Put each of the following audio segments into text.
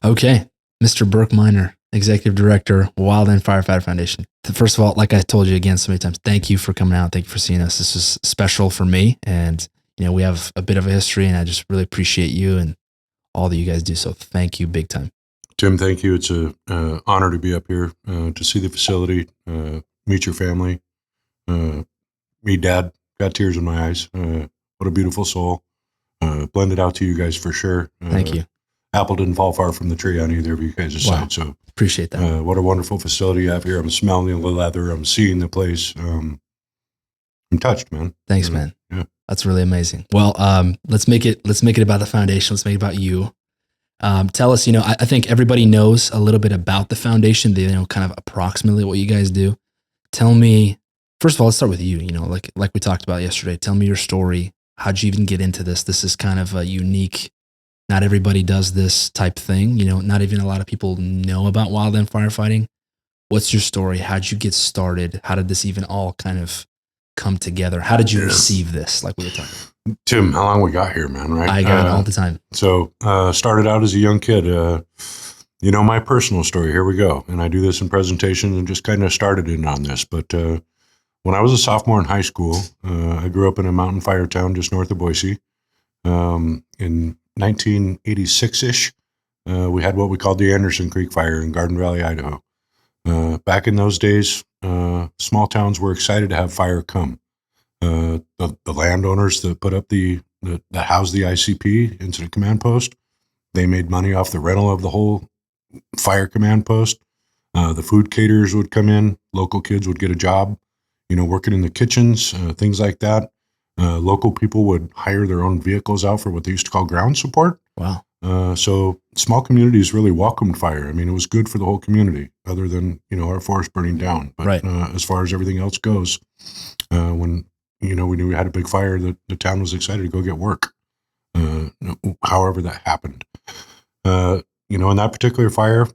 Okay. Mr. Burk Minor, Executive Director, Wildland Firefighter Foundation. First of all, like I told you again so many times, thank you for coming out. Thank you for seeing us. This is special for me. And, we have a bit of a history, and I just really appreciate you and all that you guys do. So thank you big time. Tim, thank you. It's an honor to be up here, to see the facility, meet your family, meet Dad. Got tears in my eyes. What a beautiful soul. Blended out to you guys for sure. Thank you. Apple didn't fall far from the tree on either of you guys' side. So appreciate that. What a wonderful facility you have here. I'm smelling the leather. I'm seeing the place. I'm touched, man. Thanks, man. Yeah. That's really amazing. Well, let's make it about the foundation. Let's make it about you. Tell us, I think everybody knows a little bit about the foundation. They know kind of approximately what you guys do. Tell me, first of all, let's start with you. Like we talked about yesterday. Tell me your story. How'd you even get into this? This is kind of a unique. Not everybody does this type thing. Not even a lot of people know about wildland firefighting. What's your story? How'd you get started? How did this even all kind of come together? How did you receive this? Like we were talking. Tim, how long we got here, man, right? I got it all the time. So started out as a young kid. My personal story, here we go. And I do this in presentations and just kind of started in on this. But when I was a sophomore in high school, I grew up in a mountain fire town just north of Boise. In 1986-ish, we had what we called the Anderson Creek Fire in Garden Valley, Idaho. Back in those days, small towns were excited to have fire come. The landowners that put up that housed the ICP, Incident Command Post, they made money off the rental of the whole fire command post. The food caterers would come in. Local kids would get a job, working in the kitchens, things like that. Local people would hire their own vehicles out for what they used to call ground support. Wow. So small communities really welcomed fire. I mean, it was good for the whole community other than, our forest burning down. But right. As far as everything else goes, when, we knew we had a big fire, the town was excited to go get work, however that happened. In that particular fire,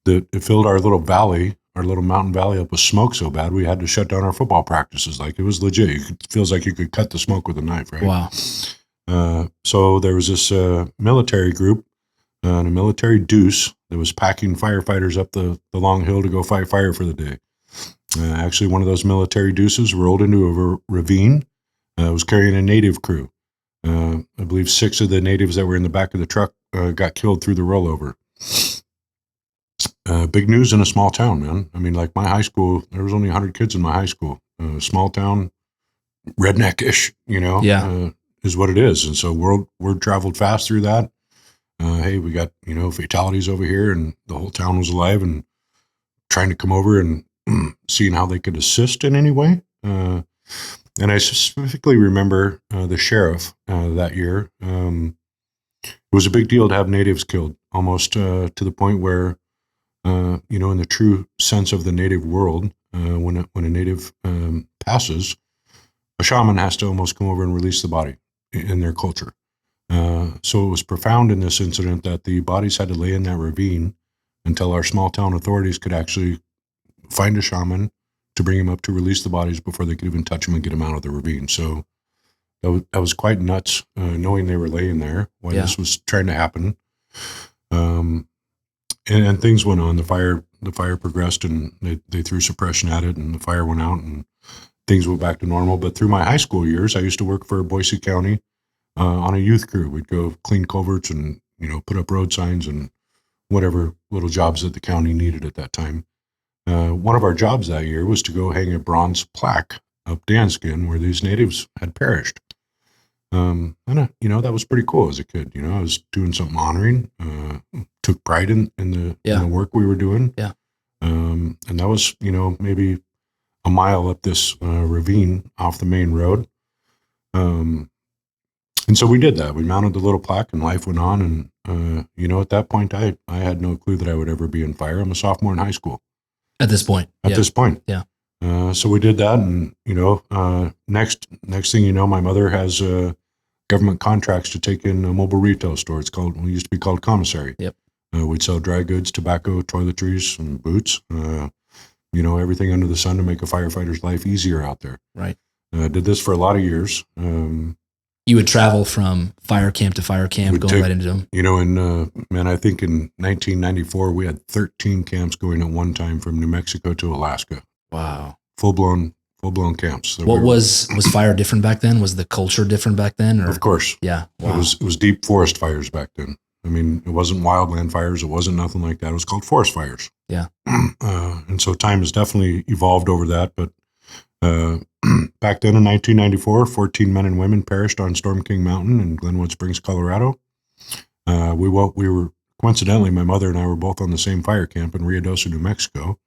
it filled our little valley, our little mountain valley up with smoke so bad we had to shut down our football practices. Like, it was legit. It feels like you could cut the smoke with a knife, right? Wow. So there was this military group and a military deuce that was packing firefighters up the long hill to go fight fire for the day. Actually, one of those military deuces rolled into a ravine. Was carrying a native crew. I believe 6 of the natives that were in the back of the truck got killed through the rollover. Big news in a small town, man. I mean, like my high school, there was only 100 kids in my high school. Small town, redneck-ish, is what it is. And so word traveled fast through that. Hey, we got, fatalities over here, and the whole town was alive and trying to come over and seeing how they could assist in any way. And I specifically remember the sheriff that year. It was a big deal to have natives killed, almost to the point where, in the true sense of the native world, when a native passes, a shaman has to almost come over and release the body in their culture. So it was profound in this incident that the bodies had to lay in that ravine until our small town authorities could actually find a shaman to bring him up to release the bodies before they could even touch him and get him out of the ravine. So that was quite nuts, knowing they were laying there while this was trying to happen. And things went on. The fire progressed, and they threw suppression at it, and the fire went out, and things went back to normal. But through my high school years, I used to work for Boise County on a youth crew. We'd go clean culverts and put up road signs and whatever little jobs that the county needed at that time. One of our jobs that year was to go hang a bronze plaque up Danskin where these natives had perished. And that was pretty cool as a kid. I was doing something honoring, took pride in the work we were doing. Yeah. And that was, maybe a mile up this ravine off the main road. And so we did that. We mounted the little plaque, and life went on. And, at that point, I had no clue that I would ever be in fire. I'm a sophomore in high school. At this point. Yeah. So we did that, and next thing you know, my mother has government contracts to take in a mobile retail store. It used to be called commissary. Yep. We'd sell dry goods, tobacco, toiletries, and boots. Everything under the sun to make a firefighter's life easier out there. Right. Did this for a lot of years. You would travel from fire camp to fire camp, going right into them. You know, and man, I think in 1994 we had 13 camps going at one time from New Mexico to Alaska. Wow, full blown camps. What was fire different back then? Was the culture different back then? Or? Of course, yeah. Wow. It was deep forest fires back then. I mean, it wasn't wildland fires. It wasn't nothing like that. It was called forest fires. Yeah. And so time has definitely evolved over that. But back then in 1994, 14 men and women perished on Storm King Mountain in Glenwood Springs, Colorado. We were, coincidentally, my mother and I were both on the same fire camp in Ruidoso, New Mexico.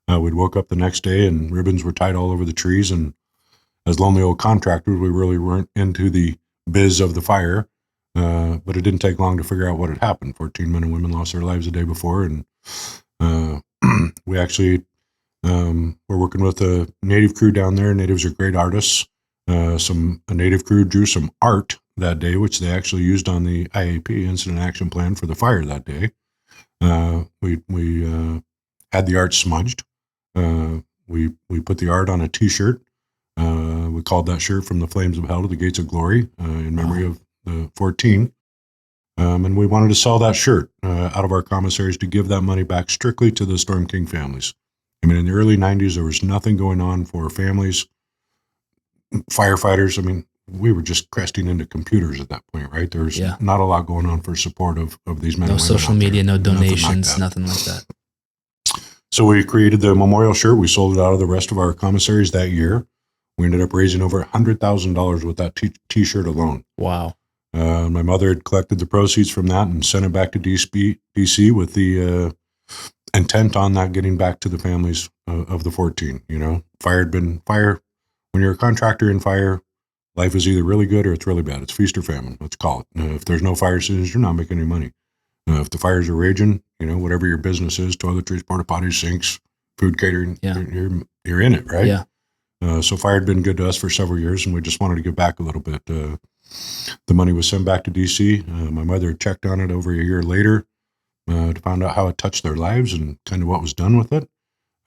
We'd woke up the next day and ribbons were tied all over the trees. And as lonely old contractors, we really weren't into the biz of the fire. But it didn't take long to figure out what had happened. 14 men and women lost their lives the day before. And we actually were working with a native crew down there. Natives are great artists. A native crew drew some art that day, which they actually used on the IAP, Incident Action Plan, for the fire that day. We had the art smudged. We put the art on a T-shirt. We called that shirt From the Flames of Hell to the Gates of Glory in memory of the 14. And we wanted to sell that shirt out of our commissaries to give that money back strictly to the Storm King families. I mean, in the early 90s, there was nothing going on for families, firefighters. I mean, we were just cresting into computers at that point, right? There was not a lot going on for support of these men. No social media, no donations, nothing like that. So we created the memorial shirt. We sold it out of the rest of our commissaries that year. We ended up raising over $100,000 with that T-shirt alone. Wow. My mother had collected the proceeds from that and sent it back to DC with the intent on that getting back to the families of the 14. You know, fire. When you're a contractor in fire, life is either really good or it's really bad. It's feast or famine, let's call it. If there's no fire seasons, you're not making any money. If the fires are raging, you know, whatever your business is, toiletries, porta potties, sinks, food catering, you're in it, right? Yeah. So fire had been good to us for several years, and we just wanted to give back a little bit. The money was sent back to D.C. My mother checked on it over a year later to find out how it touched their lives and kind of what was done with it.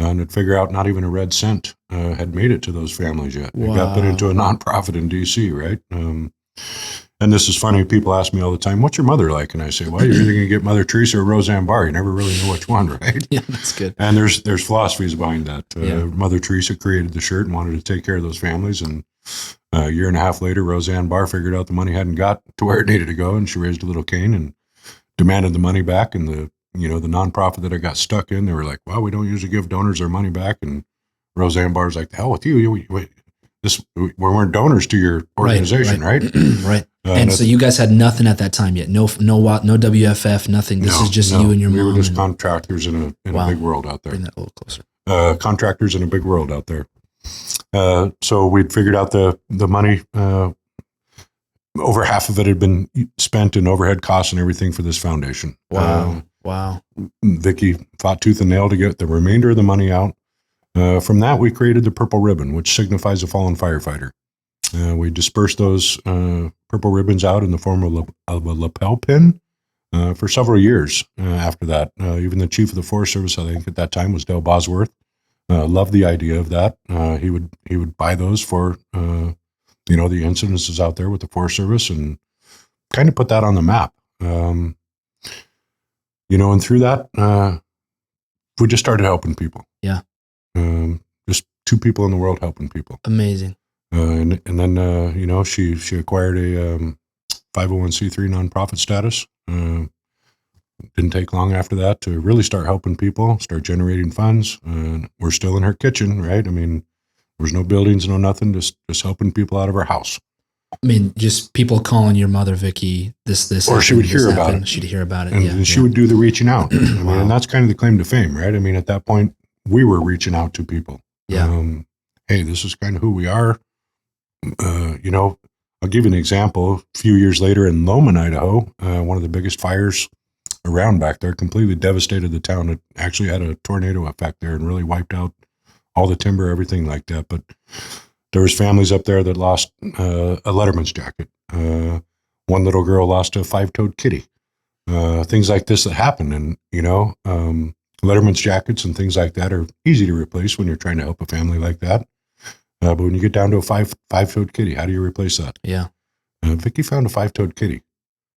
And to figure out not even a red cent had made it to those families yet. Wow. It got put into a nonprofit in D.C., right? And this is funny. People ask me all the time, what's your mother like? And I say, well, you're either going to get Mother Teresa or Roseanne Barr. You never really know which one, right? Yeah, that's good. And there's philosophies behind that. Mother Teresa created the shirt and wanted to take care of those families. And a year and a half later, Roseanne Barr figured out the money hadn't got to where it needed to go. And she raised a little cane and demanded the money back. And the nonprofit that I got stuck in, they were like, well, we don't usually give donors their money back. And Roseanne Barr's like, the hell with you. We weren't donors to your organization, right? Right. And so you guys had nothing at that time yet. No WFF, nothing. This is just you and your mom. We were just contractors in a big world out there. Bring that a little closer. Contractors in a big world out there. So we'd figured out the money. Over half of it had been spent in overhead costs and everything for this foundation. Wow. Vicki fought tooth and nail to get the remainder of the money out. From that, we created the purple ribbon, which signifies a fallen firefighter. We dispersed those purple ribbons out in the form of a lapel pin for several years after that. Even the chief of the Forest Service, I think at that time, was Dale Bosworth. Loved the idea of that. He would buy those for the incidences out there with the Forest Service and kind of put that on the map. And through that, we just started helping people. Yeah. Just two people in the world helping people. Amazing. And then, she acquired a 501c3 nonprofit status. Didn't take long after that to really start helping people, start generating funds. We're still in her kitchen, right? I mean, there was no buildings, no nothing, just helping people out of her house. I mean, just people calling your mother, Vicki, this, or happened, she would hear about it. She'd hear about it. And she would do the reaching out. And that's kind of the claim to fame, right? I mean, at that point, we were reaching out to people. Yeah. Hey, this is kind of who we are. I'll give you an example. A few years later in Loman, Idaho, one of the biggest fires around back there completely devastated the town. It actually had a tornado effect there and really wiped out all the timber, everything like that. But there was families up there that lost a Letterman's jacket. One little girl lost a 5-toed kitty. Things like this that happen. And, Letterman's jackets and things like that are easy to replace when you're trying to help a family like that. But when you get down to a 5-toed kitty, how do you replace that? Yeah. Vicki found a 5-toed kitty.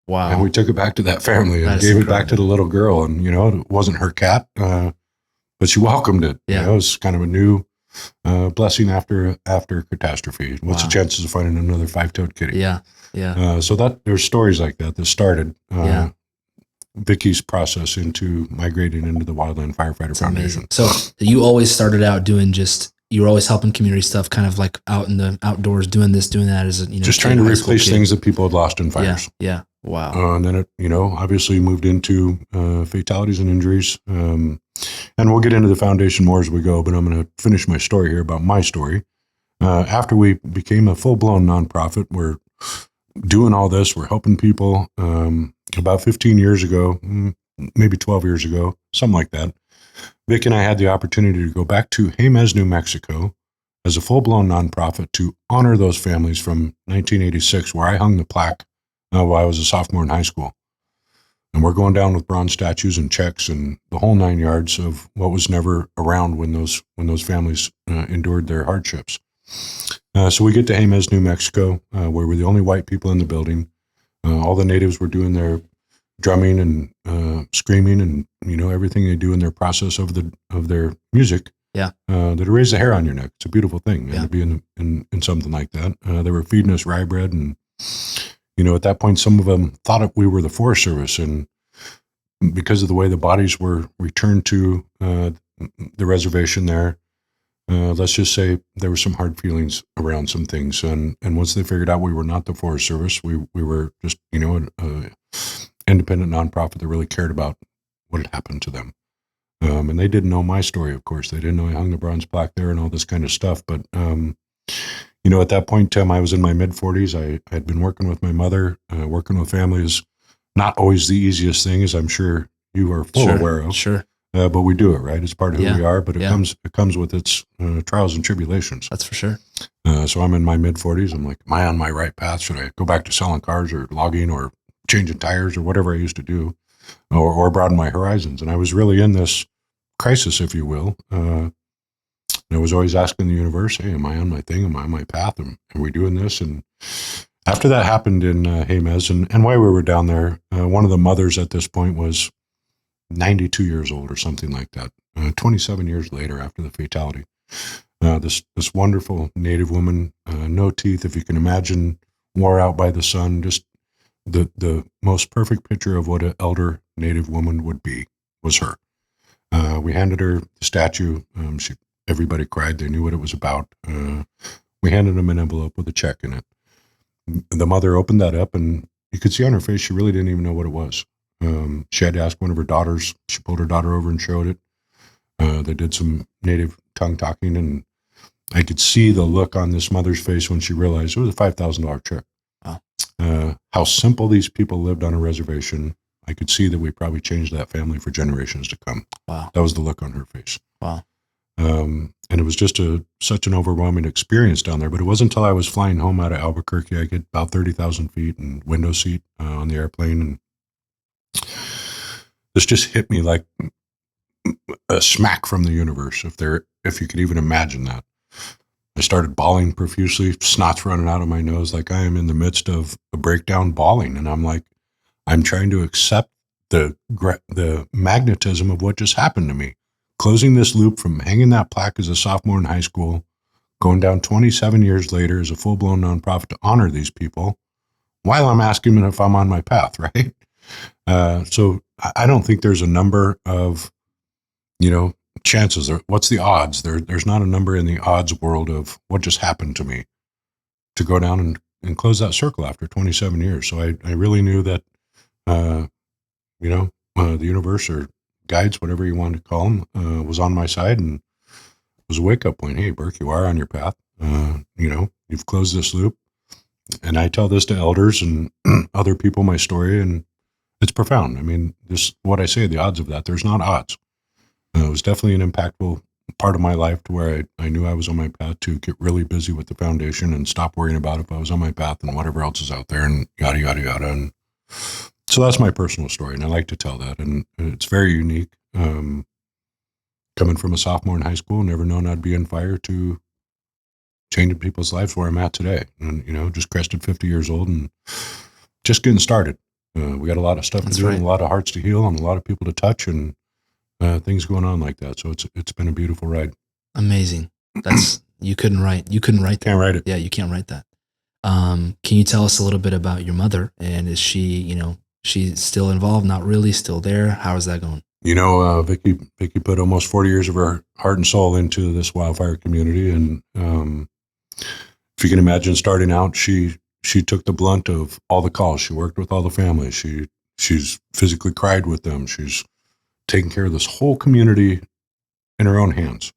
Wow. And we took it back to that family and gave it back to the little girl. And, it wasn't her cat, but she welcomed it. Yeah. It was kind of a new blessing after catastrophe. What's the chances of finding another 5-toed kitty? Yeah. Yeah. So there's stories like that started Vicki's process into migrating into the Wildland Firefighter Foundation. Amazing. So you always started out doing you were always helping community stuff, kind of like out in the outdoors, doing this, doing that, as just trying to replace things that people had lost in fires. Yeah. Wow. And then it, obviously moved into fatalities and injuries. And we'll get into the foundation more as we go, but I'm going to finish my story here about my story. After we became a full-blown nonprofit, we're doing all this. We're helping people. About 15 years ago, maybe 12 years ago, something like that, Vic and I had the opportunity to go back to Jemez, New Mexico as a full-blown nonprofit to honor those families from 1986, where I hung the plaque while I was a sophomore in high school. And we're going down with bronze statues and checks and the whole 9 yards of what was never around when those families endured their hardships. So we get to Jemez, New Mexico, where we're the only white people in the building. All the natives were doing their drumming and screaming and everything they do in their process of their music. Yeah, that raise the hair on your neck. It's a beautiful thing, to be in something like that. They were feeding us rye bread, and at that point, some of them thought we were the Forest Service, and because of the way the bodies were returned to the reservation there, let's just say there were some hard feelings around some things. And once they figured out we were not the Forest Service, we were just, an independent nonprofit that really cared about what had happened to them. And they didn't know my story, of course. They didn't know I hung the bronze plaque there and all this kind of stuff. But, at that point, Tim, I was in my mid-40s. I had been working with my mother. Working with family is not always the easiest thing, as I'm sure you are full aware of. Sure. But we do it, right? It's part of who we are, but it comes with its trials and tribulations. That's for sure. So I'm in my mid-40s. I'm like, am I on my right path? Should I go back to selling cars or logging or changing tires or whatever I used to do, or broaden my horizons? And I was really in this crisis, if you will. And I was always asking the universe, hey, am I on my thing? Am I on my path? Are we doing this? And after that happened in Jemez, and while we were down there, one of the mothers at this point was 92 years old or something like that, 27 years later after the fatality. This wonderful Native woman, no teeth, if you can imagine, wore out by the sun, just the most perfect picture of what an elder Native woman would be was her. We handed her the statue. Everybody cried. They knew what it was about. We handed them an envelope with a check in it. The mother opened that up, and you could see on her face she really didn't even know what it was. She had to ask one of her daughters. She pulled her daughter over and showed it. They did some native tongue talking, and I could see the look on this mother's face when she realized it was a $5,000 check. Wow. How simple these people lived on a reservation. I could see that we probably changed that family for generations to come. Wow. That was the look on her face. Wow. And it was just such an overwhelming experience down there. But it wasn't until I was flying home out of Albuquerque, I get about 30,000 feet and window seat on the airplane, and this just hit me like a smack from the universe, if you could even imagine that. I started bawling profusely, snot's running out of my nose, like I am in the midst of a breakdown bawling. And I'm like, I'm trying to accept the magnetism of what just happened to me. Closing this loop from hanging that plaque as a sophomore in high school, going down 27 years later as a full-blown nonprofit to honor these people, while I'm asking them if I'm on my path, right? So I don't think there's a number of, chances. What's the odds? There's not a number in the odds world of what just happened to me to go down and close that circle after 27 years. So I really knew that, the universe or guides, whatever you want to call them, was on my side, and it was a wake-up point. Hey, Burk, you are on your path. You've closed this loop. And I tell this to elders and other people, my story, and it's profound. I mean, this what I say, the odds of that, there's not odds. It was definitely an impactful part of my life to where I knew I was on my path to get really busy with the foundation and stop worrying about if I was on my path and whatever else is out there and yada, yada, yada. And so that's my personal story, and I like to tell that. And it's very unique. Coming from a sophomore in high school, never known I'd be in fire, to changing people's lives where I'm at today. And, just crested 50 years old and just getting started. We got a lot of stuff to do, and a lot of hearts to heal, and a lot of people to touch, and things going on like that. So it's been a beautiful ride. Amazing. You couldn't write that. Can't write it. Yeah, you can't write that. Can you tell us a little bit about your mother? And is she, she's still involved? Not really, still there? How is that going? Vicki put almost 40 years of her heart and soul into this wildfire community, and if you can imagine starting out, she took the blunt of all the calls. She worked with all the families. She's physically cried with them. She's taking care of this whole community in her own hands.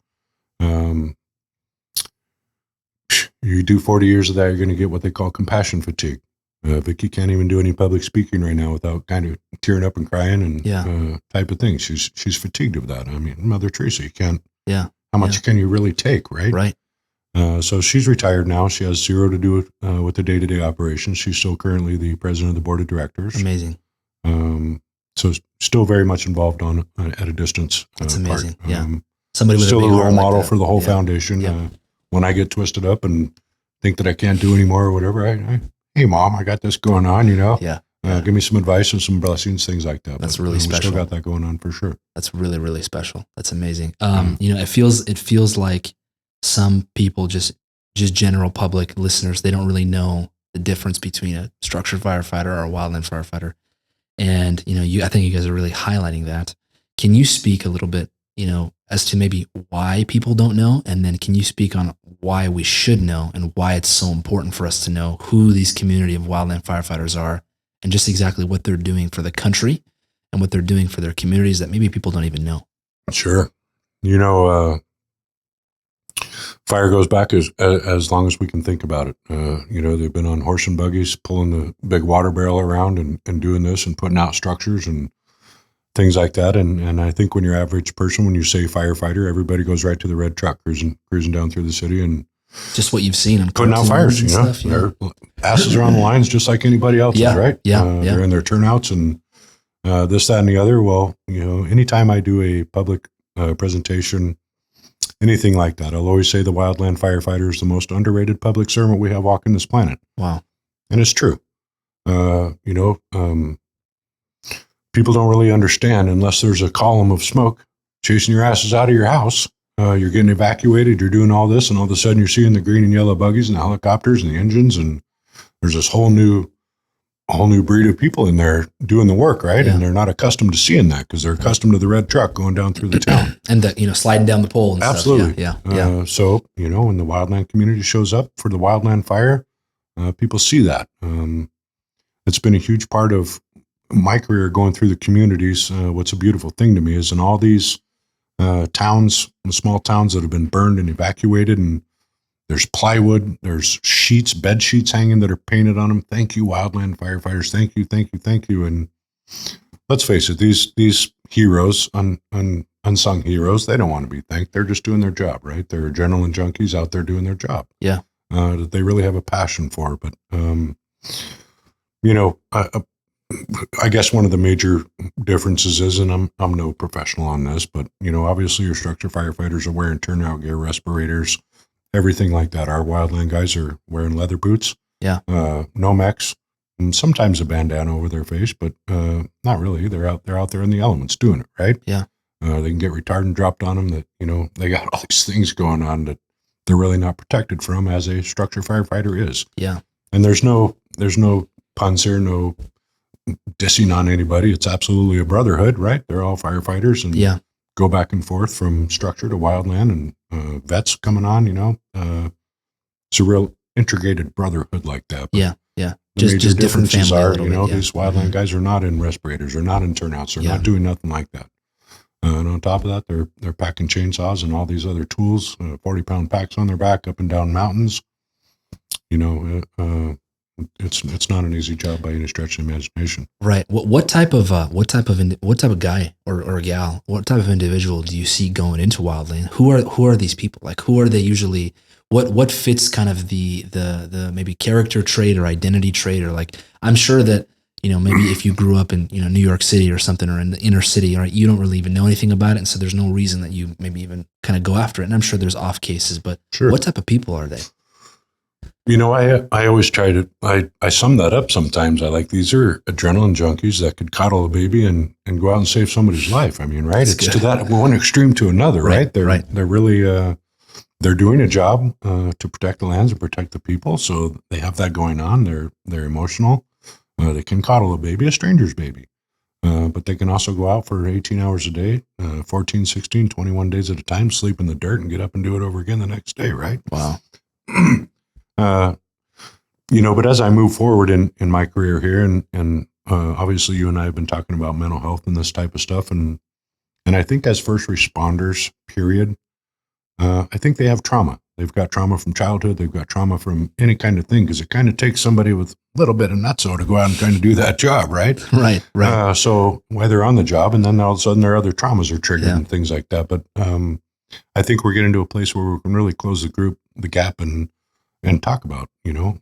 You do 40 years of that, you're going to get what they call compassion fatigue. Vicki can't even do any public speaking right now without kind of tearing up and crying and type of thing. She's fatigued of that. I mean, Mother Teresa, you can't. Yeah. How much can you really take, right? Right. So she's retired now. She has zero to do with the day-to-day operations. She's still currently the president of the board of directors. Amazing. So still very much involved at a distance. That's amazing. Somebody with still a role model for the whole foundation. When I get twisted up and think that I can't do anymore or whatever, hey Mom, I got this going on, give me some advice and some blessings, things like that. That's really special. We still got that going on for sure. That's really, really special. That's amazing. It feels like some people, just general public listeners, they don't really know the difference between a structured firefighter or a wildland firefighter. And, I think you guys are really highlighting that. Can you speak a little bit, as to maybe why people don't know? And then can you speak on why we should know and why it's so important for us to know who these community of wildland firefighters are and just exactly what they're doing for the country and what they're doing for their communities that maybe people don't even know? Sure. Fire goes back as long as we can think about it. They've been on horse and buggies, pulling the big water barrel around and doing this and putting out structures and things like that. And I think when your average person, when you say firefighter, everybody goes right to the red truck cruising down through the city and just what you've seen and putting out fires, Their asses are on the lines just like anybody else's, right? They're in their turnouts and this, that, and the other. Well, anytime I do a public presentation, anything like that, I'll always say the wildland firefighter is the most underrated public servant we have walking this planet. Wow. And it's true. People don't really understand unless there's a column of smoke chasing your asses out of your house. You're getting evacuated. You're doing all this, and all of a sudden you're seeing the green and yellow buggies and the helicopters and the engines, and there's this whole new breed of people in there doing the work, right? Yeah. And they're not accustomed to seeing that because they're accustomed to the red truck going down through the town and sliding down the pole. And absolutely, stuff. Yeah. So when the wildland community shows up for the wildland fire, people see that. It's been a huge part of my career going through the communities. What's a beautiful thing to me is in all these towns, small towns that have been burned and evacuated, and there's plywood, there's sheets, bed sheets hanging that are painted on them. Thank you, wildland firefighters. Thank you, thank you, thank you. And let's face it, these heroes, unsung heroes, they don't want to be thanked. They're just doing their job, right? They're adrenaline junkies out there doing their job. Yeah. That they really have a passion for. But, I guess one of the major differences is, and I'm no professional on this, but obviously your structured firefighters are wearing turnout gear, respirators, everything like that. Our wildland guys are wearing leather boots, Nomex, and sometimes a bandana over their face, but not really. They're out there in the elements doing it, right? Yeah. They can get retardant dropped on them that they got all these things going on that they're really not protected from as a structured firefighter is. Yeah. And there's no puns here, no dissing on anybody. It's absolutely a brotherhood, right? They're all firefighters and go back and forth from structure to wildland, and vets coming on, it's a real integrated brotherhood like that. But yeah. The major differences are, these wildland guys are not in respirators, they're not in turnouts, they're not doing nothing like that. And on top of that, they're packing chainsaws and all these other tools, 40-pound packs on their back up and down mountains. It's not an easy job by any stretch of the imagination. Right. What type of guy or gal, what type of individual do you see going into wildland? Who are these people? Like, who are they usually? What fits kind of the maybe character trait or identity trait, or like, I'm sure that maybe if you grew up in New York City or something, or in the inner city, right, you don't really even know anything about it, and so there's no reason that you maybe even kind of go after it. And I'm sure there's off cases, but sure. What type of people are they? I always try to, I sum that up sometimes. I like, these are adrenaline junkies that could coddle a baby and go out and save somebody's life. I mean, right? That's it's good. To that one extreme to another, right? They're really, they're doing a job to protect the lands and protect the people. So they have that going on. They're emotional. They can coddle a baby, a stranger's baby. But they can also go out for 18 hours a day, 14, 16, 21 days at a time, sleep in the dirt and get up and do it over again the next day, right? Wow. But as I move forward in my career here, and obviously you and I have been talking about mental health and this type of stuff, and I think as first responders, period, I think they have trauma. They've got trauma from childhood. They've got trauma from any kind of thing, because it kind of takes somebody with a little bit of nutso to go out and kind of do that job, right? Right. So while they're on the job, and then all of a sudden their other traumas are triggered and things like that. But I think we're getting to a place where we can really close the gap, and talk about,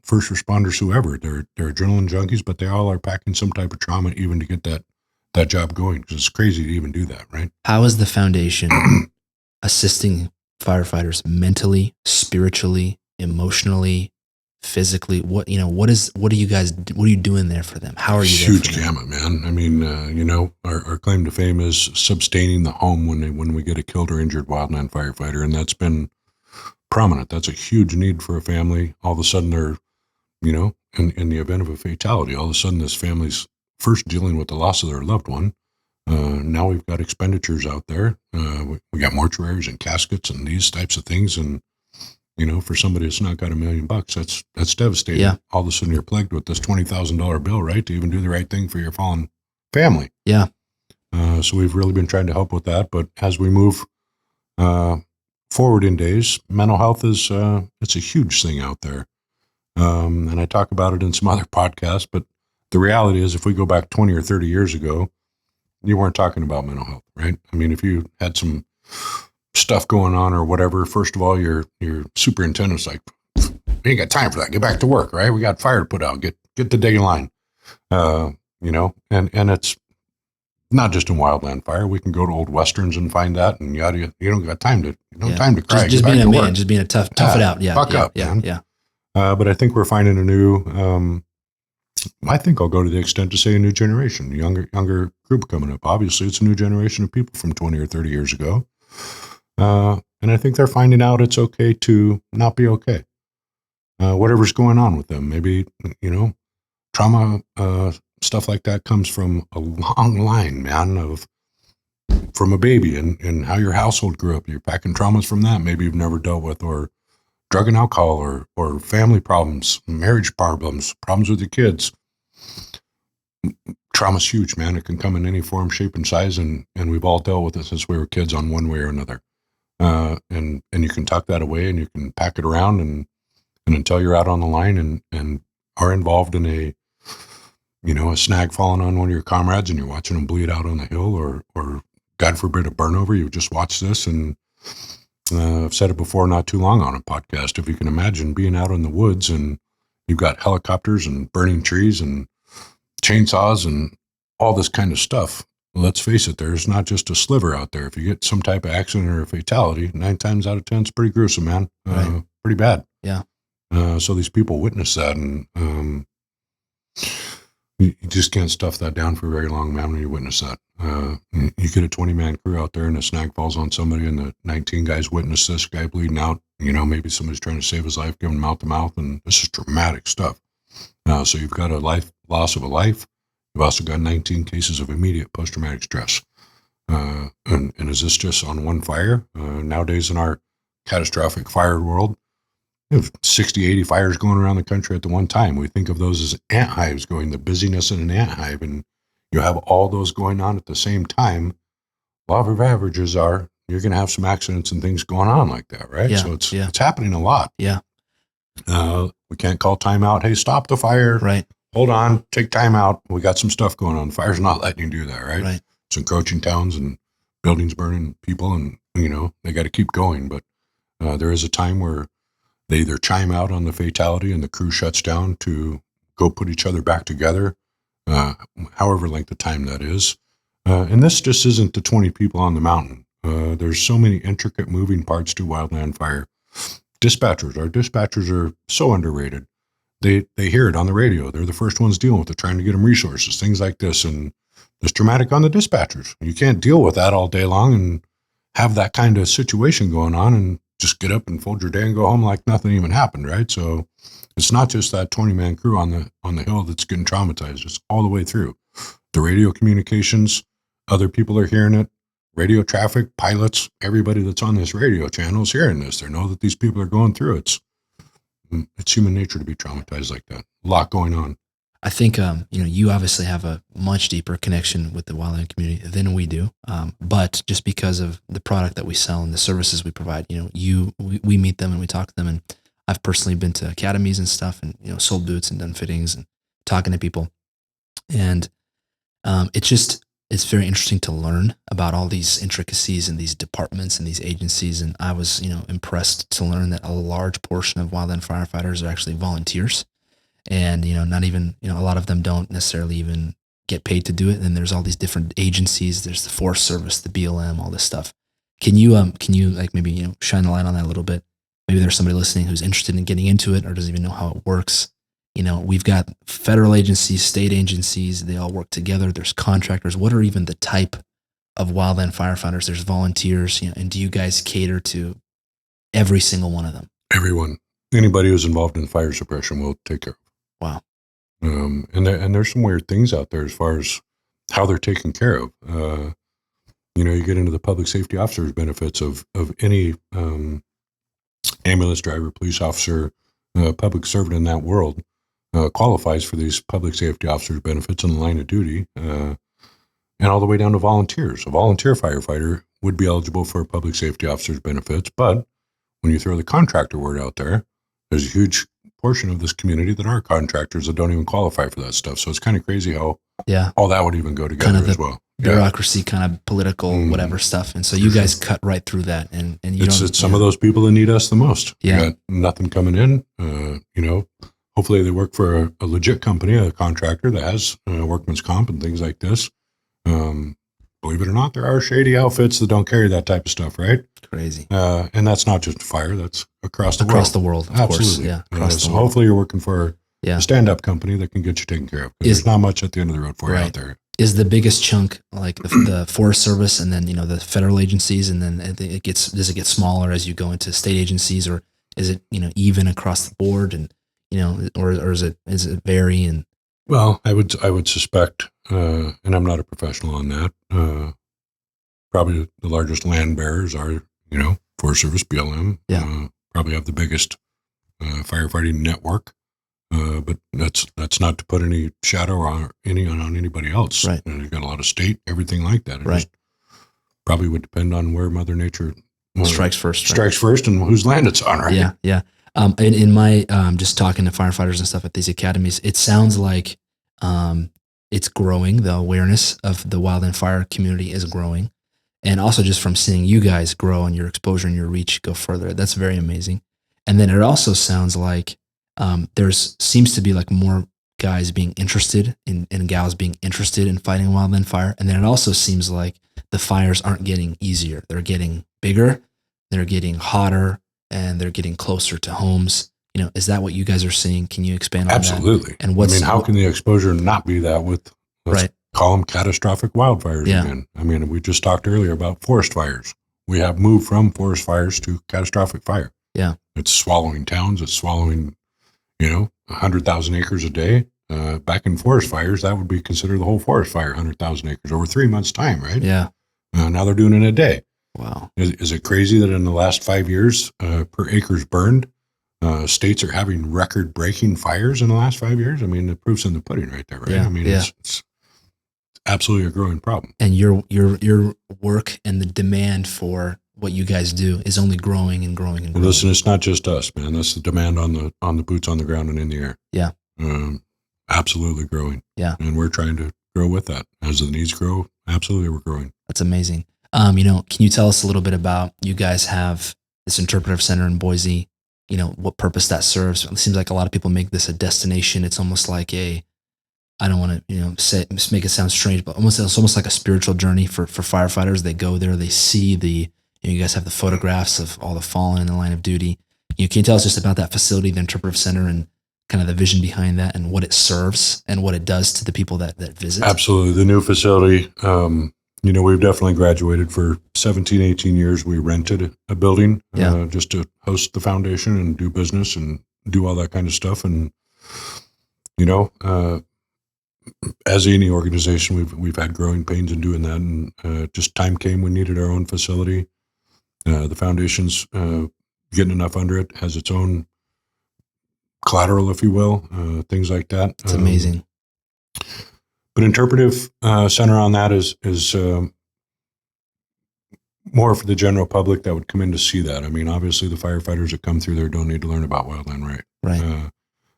first responders, whoever, they're adrenaline junkies, but they all are packing some type of trauma even to get that job going, because it's crazy to even do that, right? How is the foundation assisting firefighters mentally, spiritually, emotionally, physically? What are you doing there for them? How are you there huge gamut, man? I mean, our claim to fame is sustaining the home when we get a killed or injured wildland firefighter, and that's been prominent. That's a huge need for a family. All of a sudden they're, in the event of a fatality, all of a sudden this family's first dealing with the loss of their loved one. Now we've got expenditures out there. We got mortuaries and caskets and these types of things. And, for somebody that's not got $1 million, that's devastating. Yeah. All of a sudden you're plagued with this $20,000 bill, right? To even do the right thing for your fallen family. Yeah. So we've really been trying to help with that. But as we move, forward in days, mental health is it's a huge thing out there, and I talk about it in some other podcasts. But the reality is, if we go back 20 or 30 years ago, you weren't talking about mental health, right? I mean, if you had some stuff going on or whatever, first of all, your superintendent's like, "We ain't got time for that. Get back to work, right? We got fire to put out. Get the day in line." And it's not just in wildland fire. We can go to old westerns and find that, and you don't got time to time to cry. Just being a man, just being a tough it out. Yeah, fuck up, man. Yeah. But I think we're finding a new. I think I'll go to the extent to say a new generation, a younger group coming up. Obviously, it's a new generation of people from 20 or 30 years ago, and I think they're finding out it's okay to not be okay. Whatever's going on with them, maybe trauma. Stuff like that comes from a long line, man, from a baby and how your household grew up. You're packing traumas from that maybe you've never dealt with, or drug and alcohol, or family problems, marriage problems with your kids. Trauma's huge, man. It can come in any form, shape, and size, and we've all dealt with it since we were kids on one way or another. And you can tuck that away and you can pack it around and until you're out on the line and are involved in a snag falling on one of your comrades and you're watching them bleed out on the hill, or God forbid a burnover. You just watch this, and I've said it before not too long on a podcast. If you can imagine being out in the woods and you've got helicopters and burning trees and chainsaws and all this kind of stuff, let's face it, there's not just a sliver out there. If you get some type of accident or a fatality, 9 times out of 10, it's pretty gruesome, man. Right. Pretty bad. Yeah. So these people witness that, and you just can't stuff that down for very long, man, when you witness that. You get a 20-man crew out there and a snag falls on somebody and the 19 guys witness this guy bleeding out. Maybe somebody's trying to save his life, giving mouth to mouth, and this is dramatic stuff. So you've got a loss of a life. You've also got 19 cases of immediate post-traumatic stress. And is this just on one fire? Nowadays in our catastrophic fire world, 60, 80 fires going around the country at the one time. We think of those as ant hives, going the busyness in an ant hive, and you have all those going on at the same time. Law of averages are you're going to have some accidents and things going on like that, right? Yeah, so it's happening a lot. Yeah. We can't call time out. Hey, stop the fire. Right. Hold on. Take time out. We got some stuff going on. The fire's not letting you do that, right? Right. It's encroaching towns and buildings burning, people, and they got to keep going. But there is a time where they either chime out on the fatality and the crew shuts down to go put each other back together, however length of time that is. And this just isn't the 20 people on the mountain. There's so many intricate moving parts to wildland fire. Dispatchers. Our dispatchers are so underrated. They hear it on the radio. They're the first ones dealing with it, trying to get them resources, things like this. And it's dramatic on the dispatchers. You can't deal with that all day long and have that kind of situation going on and just get up and fold your day and go home like nothing even happened, right? So it's not just that 20-man crew on the hill that's getting traumatized. It's all the way through. The radio communications, other people are hearing it. Radio traffic, pilots, everybody that's on this radio channel is hearing this. They know that these people are going through it. It's human nature to be traumatized like that. A lot going on. I think, you obviously have a much deeper connection with the wildland community than we do. But just because of the product that we sell and the services we provide, we meet them and we talk to them. And I've personally been to academies and stuff and, sold boots and done fittings and talking to people. And it's very interesting to learn about all these intricacies and these departments and these agencies. And I was, impressed to learn that a large portion of wildland firefighters are actually volunteers. And, not even, a lot of them don't necessarily even get paid to do it. And there's all these different agencies. There's the Forest Service, the BLM, all this stuff. Can you like maybe, shine the light on that a little bit? Maybe there's somebody listening who's interested in getting into it or doesn't even know how it works. We've got federal agencies, state agencies, they all work together. There's contractors. What are even the type of wildland firefighters? There's volunteers, and do you guys cater to every single one of them? Everyone. Anybody who's involved in fire suppression will take care of. Wow. And there's some weird things out there as far as how they're taken care of. You get into the public safety officer's benefits of any ambulance driver, police officer, public servant in that world. Qualifies for these public safety officers' benefits in the line of duty, and all the way down to volunteers. A volunteer firefighter would be eligible for public safety officers' benefits, but when you throw the contractor word out there, there's a huge portion of this community that are contractors that don't even qualify for that stuff. So it's kind of crazy how all that would even go together kind of as well. Bureaucracy, kind of political, whatever stuff. And so you guys cut right through that. And it's some of those people that need us the most. Yeah. You got nothing coming in, hopefully they work for a legit company, a contractor that has workman's comp and things like this. Believe it or not, there are shady outfits that don't carry that type of stuff, right? Crazy. And that's not just fire, that's across the world. Across the world, of Absolutely. course. Yeah, So hopefully you're working for a stand-up company that can get you taken care of. There's not much at the end of the road for you out there. Is the biggest chunk like the Forest Service and then, the federal agencies, and then does it get smaller as you go into state agencies, or is it, even across the board, and or is it vary? And well, I would suspect, and I'm not a professional on that. Probably the largest land bearers are, Forest Service, BLM. Probably have the biggest firefighting network. But that's not to put any shadow on anybody else. Right. You've got a lot of state, everything like that. It right. just probably would depend on where Mother Nature strikes first. Strikes first, and whose land it's on. Right. Yeah. Yeah. In my just talking to firefighters and stuff at these academies, it sounds like it's growing. The awareness of the wildland fire community is growing, and also just from seeing you guys grow and your exposure and your reach go further, that's very amazing. And then it also sounds like seems to be like more guys being interested in and gals being interested in fighting wildland fire, and then it also seems like the fires aren't getting easier; they're getting bigger, they're getting hotter, and they're getting closer to homes. Is that what you guys are seeing? Can you expand on Absolutely. that? And how can the exposure not be that with, let's call them catastrophic wildfires again? We just talked earlier about forest fires. We have moved from forest fires to catastrophic fire. Yeah. It's swallowing towns. It's swallowing, 100,000 acres a day. Back in forest fires, that would be considered the whole forest fire, 100,000 acres over 3 months' time, right? Yeah. Now they're doing it in a day. Wow. Is it crazy that in the last 5 years, per acres burned, states are having record-breaking fires in the last 5 years? The proof's in the pudding right there, right? Yeah. It's absolutely a growing problem. And your work and the demand for what you guys do is only growing and growing and growing. Well, listen, it's not just us, man. That's the demand on the boots on the ground and in the air. Yeah. Absolutely growing. Yeah. And we're trying to grow with that. As the needs grow, absolutely we're growing. That's amazing. Can you tell us a little bit about, you guys have this interpretive center in Boise, what purpose that serves? It seems like a lot of people make this a destination. It's almost like I don't want to, make it sound strange, but it's almost like a spiritual journey for firefighters. They go there, they see you guys have the photographs of all the fallen in the line of duty. can you tell us just about that facility, the Interpretive Center, and kind of the vision behind that and what it serves and what it does to the people that visit? Absolutely. The new facility, we've definitely graduated. For 17, 18 years, we rented a building just to host the foundation and do business and do all that kind of stuff. And, as any organization, we've had growing pains in doing that. And just time came, we needed our own facility. The foundation's getting enough under it, has its own collateral, if you will, things like that. It's amazing. But Interpretive Center on that is more for the general public that would come in to see that. I mean, obviously the firefighters that come through there don't need to learn about wildland, right?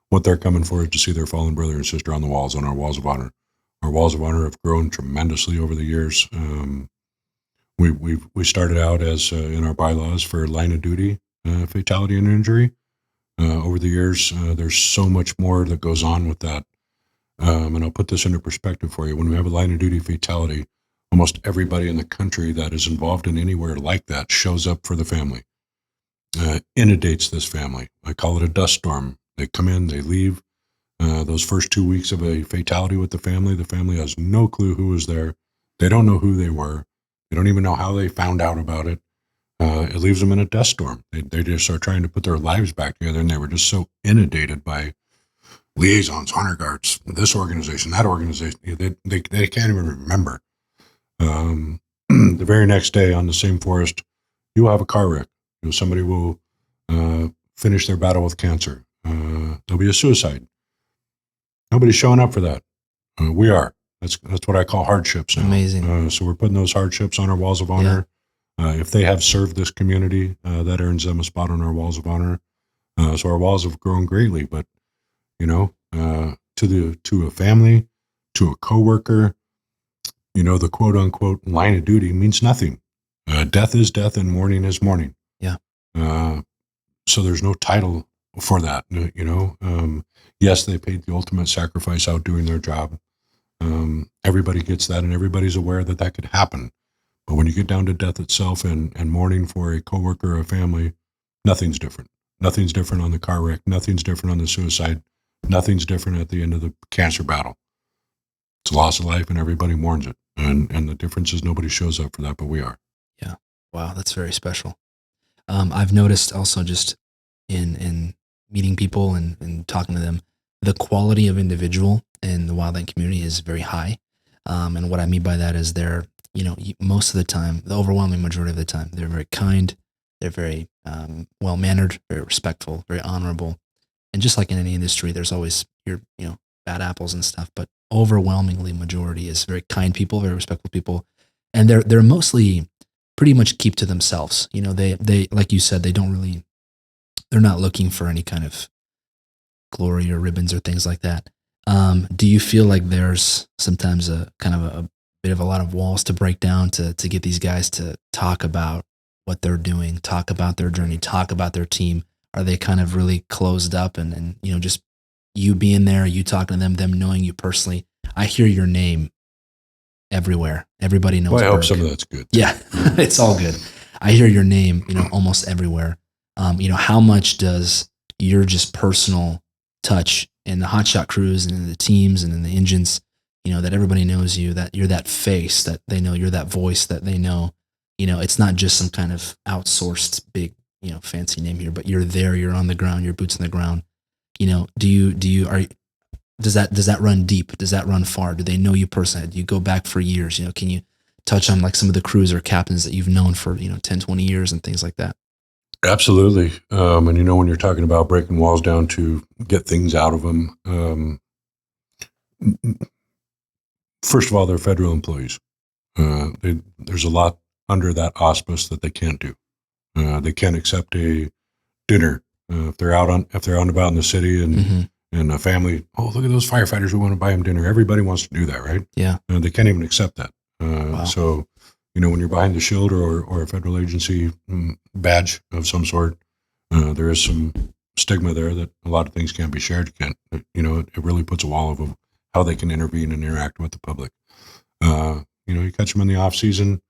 What they're coming for is to see their fallen brother and sister on the walls, on our walls of honor. Our walls of honor have grown tremendously over the years. We started out as in our bylaws for line of duty fatality and injury. Over the years, there's so much more that goes on with that. And I'll put this into perspective for you. When we have a line of duty fatality, almost everybody in the country that is involved in anywhere like that shows up for the family, inundates this family. I call it a dust storm. They come in, they leave. Those first 2 weeks of a fatality with the family has no clue who was there. They don't know who they were. They don't even know how they found out about it. It leaves them in a dust storm. They just are trying to put their lives back together, and they were just so inundated by liaisons, honor guards, this organization, that organization. They can't even remember. The very next day on the same forest, you will have a car wreck. Somebody will finish their battle with cancer. There'll be a suicide. Nobody's showing up for that. We are. That's what I call hardships now. Amazing. So we're putting those hardships on our walls of honor. If they have served this community, that earns them a spot on our walls of honor. So our walls have grown greatly, but to a family, to a coworker, the quote unquote line of duty means nothing. Death is death and mourning is mourning. Yeah. So there's no title for that. Yes, they paid the ultimate sacrifice out doing their job. Everybody gets that, and everybody's aware that could happen. But when you get down to death itself and mourning for a coworker or a family, nothing's different. Nothing's different on the car wreck. Nothing's different on the suicide. Nothing's different at the end of the cancer battle. It's a loss of life, and everybody mourns it. And the difference is nobody shows up for that, but we are. Yeah. Wow, that's very special. I've noticed also just in meeting people and talking to them, the quality of individual in the wildland community is very high. And what I mean by that is they're, most of the time, the overwhelming majority of the time, they're very kind, they're very well-mannered, very respectful, very honorable. And just like in any industry, there's always your, bad apples and stuff, but overwhelmingly majority is very kind people, very respectful people. And they're mostly pretty much keep to themselves. They, like you said, they're not looking for any kind of glory or ribbons or things like that. Do you feel like there's sometimes a kind of a bit of a lot of walls to break down to get these guys to talk about what they're doing, talk about their journey, talk about their team? Are they kind of really closed up and just you being there, you talking to them knowing you personally? I hear your name everywhere. Everybody knows. Well, I hope Burk. some of that's good. Yeah, it's all good. I hear your name, almost everywhere. How much does your just personal touch in the hotshot crews and in the teams and in the engines, that everybody knows you, that you're that face, that they know you're that voice, that they know, it's not just some kind of outsourced big, fancy name here, but you're there, you're on the ground, your boots on the ground. Does that run deep? Does that run far? Do they know you personally? Do you go back for years? Can you touch on like some of the crews or captains that you've known for, 10, 20 years and things like that? Absolutely. And when you're talking about breaking walls down to get things out of them, first of all, they're federal employees. There's a lot under that auspice that they can't do. They can't accept a dinner if they're out and about in the city and a family. Oh, look at those firefighters! We want to buy them dinner. Everybody wants to do that, right? Yeah. They can't even accept that. Wow. So, when you're behind the shield or a federal agency badge of some sort, there is some stigma there that a lot of things can't be shared. It really puts a wall of how they can intervene and interact with the public. You catch them in the off season.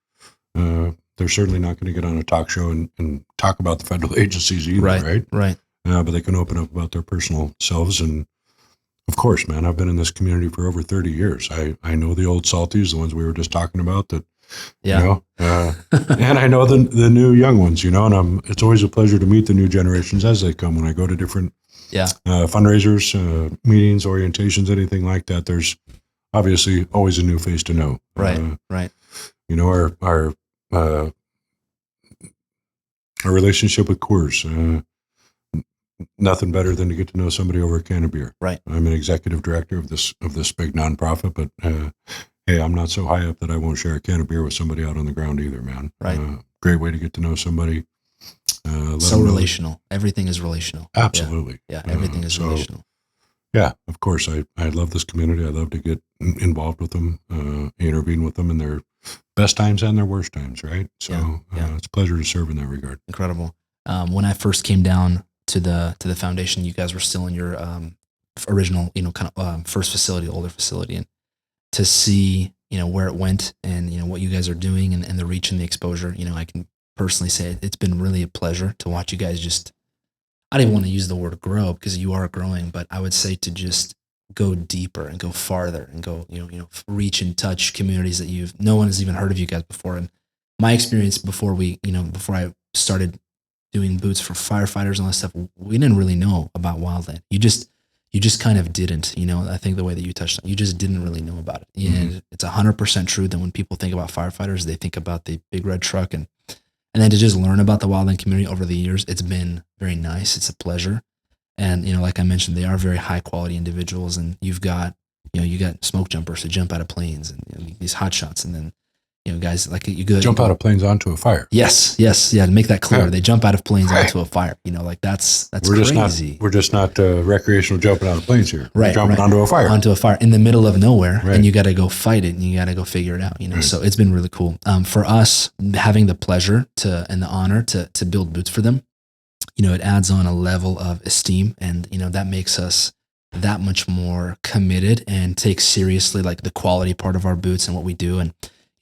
They're they're certainly not going to get on a talk show and talk about the federal agencies either, right? But they can open up about their personal selves. And of course, man, I've been in this community for over 30 years. I know the old salties, the ones we were just talking about that, you know, and I know the new young ones, you know, and it's always a pleasure to meet the new generations as they come when I go to different fundraisers, meetings, orientations, anything like that. There's obviously always a new face to know. Right. You know, our relationship with Coors, nothing better than to get to know somebody over a can of beer. Right. I'm an executive director of this big nonprofit, but hey, I'm not so high up that I won't share a can of beer with somebody out on the ground either, man. Right. Great way to get to know somebody. So relational. Everything is relational. Absolutely. Yeah, everything is relational. Yeah, of course. I love this community. I love to get involved with them, intervene with them in their best times and their worst times, right? So it's a pleasure to serve in that regard. Incredible. When I first came down to the foundation, you guys were still in your original, you know, kind of first facility, older facility, and to see, you know, where it went and, you know, what you guys are doing and the reach and the exposure, you know, I can personally say it's been really a pleasure to watch you guys just, I don't even want to use the word grow because you are growing, but I would say to just go deeper and go farther and go, you know, reach and touch communities that no one has even heard of you guys before. And my experience before I started doing boots for firefighters and all that stuff, we didn't really know about Wildland. You just kind of didn't, you know, I think the way that you touched on, you just didn't really know about it. And it's 100% true that when people think about firefighters, they think about the big red truck and then to just learn about the Wildland community over the years, it's been very nice. It's a pleasure. And, you know, like I mentioned, they are very high quality individuals and you got smoke jumpers to jump out of planes and, you know, these hot shots. And then, you know, guys like you go jump out of planes onto a fire. Yes. Yeah. To make that clear, they jump out of planes onto a fire. You know, like that's crazy. We're just not recreational jumping out of planes here. Right. We're jumping onto a fire in the middle of nowhere, and you got to go fight it and you got to go figure it out. You know, so it's been really cool. For us, having the pleasure and the honor to build boots for them, you know, it adds on a level of esteem, and you know that makes us that much more committed and take seriously like the quality part of our boots and what we do. And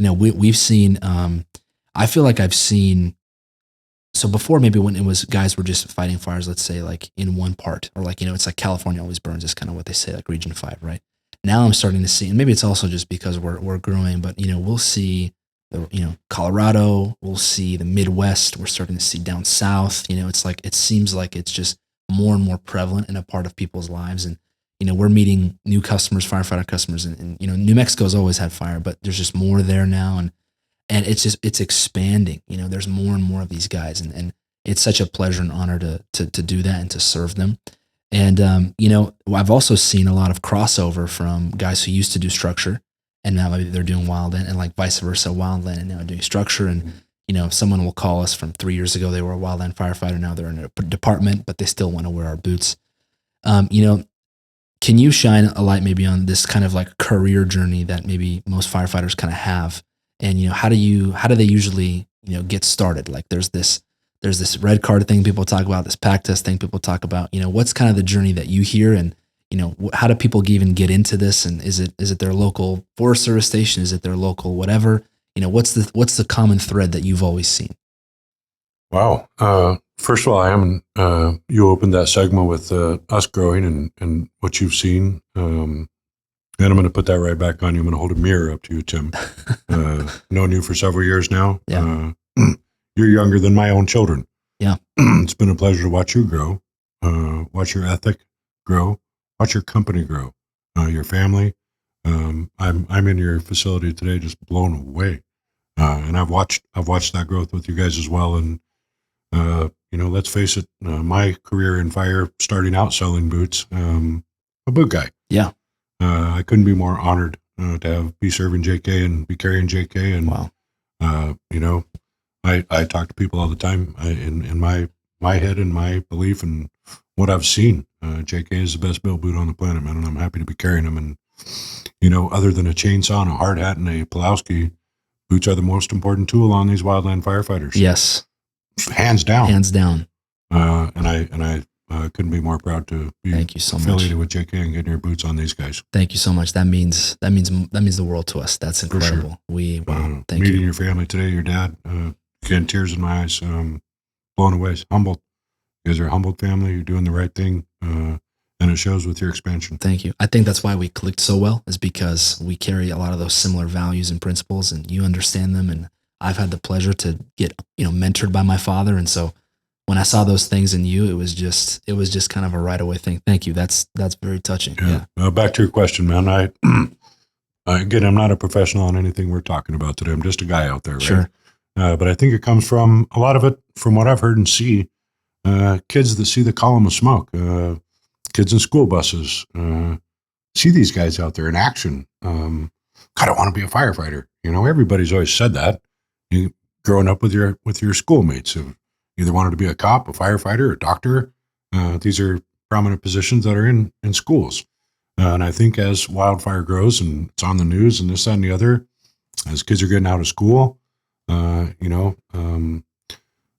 you know, we've seen, I feel like I've seen, so before maybe when it was guys were just fighting fires, let's say like in one part, or like, you know, it's like California always burns is kind of what they say, like Region 5, right? Now I'm starting to see, and maybe it's also just because we're growing, but you know, we'll see, Colorado, we'll see the Midwest, we're starting to see down south, you know, it's like, it seems like it's just more and more prevalent and a part of people's lives. And you know, we're meeting new customers, firefighter customers, and you know, New Mexico's always had fire, but there's just more there now, and it's expanding. You know, there's more and more of these guys, and it's such a pleasure and honor to do that and to serve them. And you know, I've also seen a lot of crossover from guys who used to do structure, and now maybe they're doing Wildland, and like vice versa, Wildland and now doing structure. And you know, someone will call us from 3 years ago, they were a Wildland firefighter, now they're in a department, but they still want to wear our boots. You know. Can you shine a light maybe on this kind of like career journey that maybe most firefighters kind of have? And, you know, how do they usually, you know, get started? Like there's this red card thing people talk about, this pack test thing people talk about, you know, what's kind of the journey that you hear, and, you know, how do people even get into this? And is it their local Forest Service station? Is it their local whatever? You know, what's the common thread that you've always seen? Wow. First of all, you opened that segment with us growing and what you've seen. And I'm going to put that right back on you. I'm going to hold a mirror up to you, Tim. Known you for several years now. Yeah. You're younger than my own children. Yeah. It's been a pleasure to watch you grow, watch your ethic grow, watch your company grow, your family. I'm in your facility today, just blown away. And I've watched that growth with you guys as well. And, you know, let's face it, my career in fire, starting out selling boots, a boot guy. Yeah. I couldn't be more honored to be serving JK and be carrying JK. And, wow. You know, I talk to people all the time. In my head and my belief and what I've seen, JK is the best built boot on the planet, man. And I'm happy to be carrying them. And, you know, other than a chainsaw and a hard hat and a Pulowski, boots are the most important tool on these wildland firefighters. Yes. Hands down. And I couldn't be more proud to be much affiliated with JK and getting your boots on these guys. Thank you so much. That means the world to us. That's incredible. Sure. Thank you. Meeting your family today, your dad, again, tears in my eyes, blown away, humbled. You guys are a humbled family. You're doing the right thing. And it shows with your expansion. Thank you. I think that's why we clicked so well, is because we carry a lot of those similar values and principles, and you understand them. And I've had the pleasure to get, mentored by my father. And so when I saw those things in you, it was just kind of a right away thing. Thank you. That's very touching. Yeah. Back to your question, man. Again, I'm not a professional on anything we're talking about today. I'm just a guy out there, right? Sure. But I think it comes from a lot of it, from what I've heard and see, kids that see the column of smoke, kids in school buses, see these guys out there in action. God, I want to be a firefighter. Everybody's always said that. You growing up with your schoolmates who either wanted to be a cop, a firefighter, a doctor. These are prominent positions that are in schools. And I think as wildfire grows and it's on the news and this, that, and the other, as kids are getting out of school,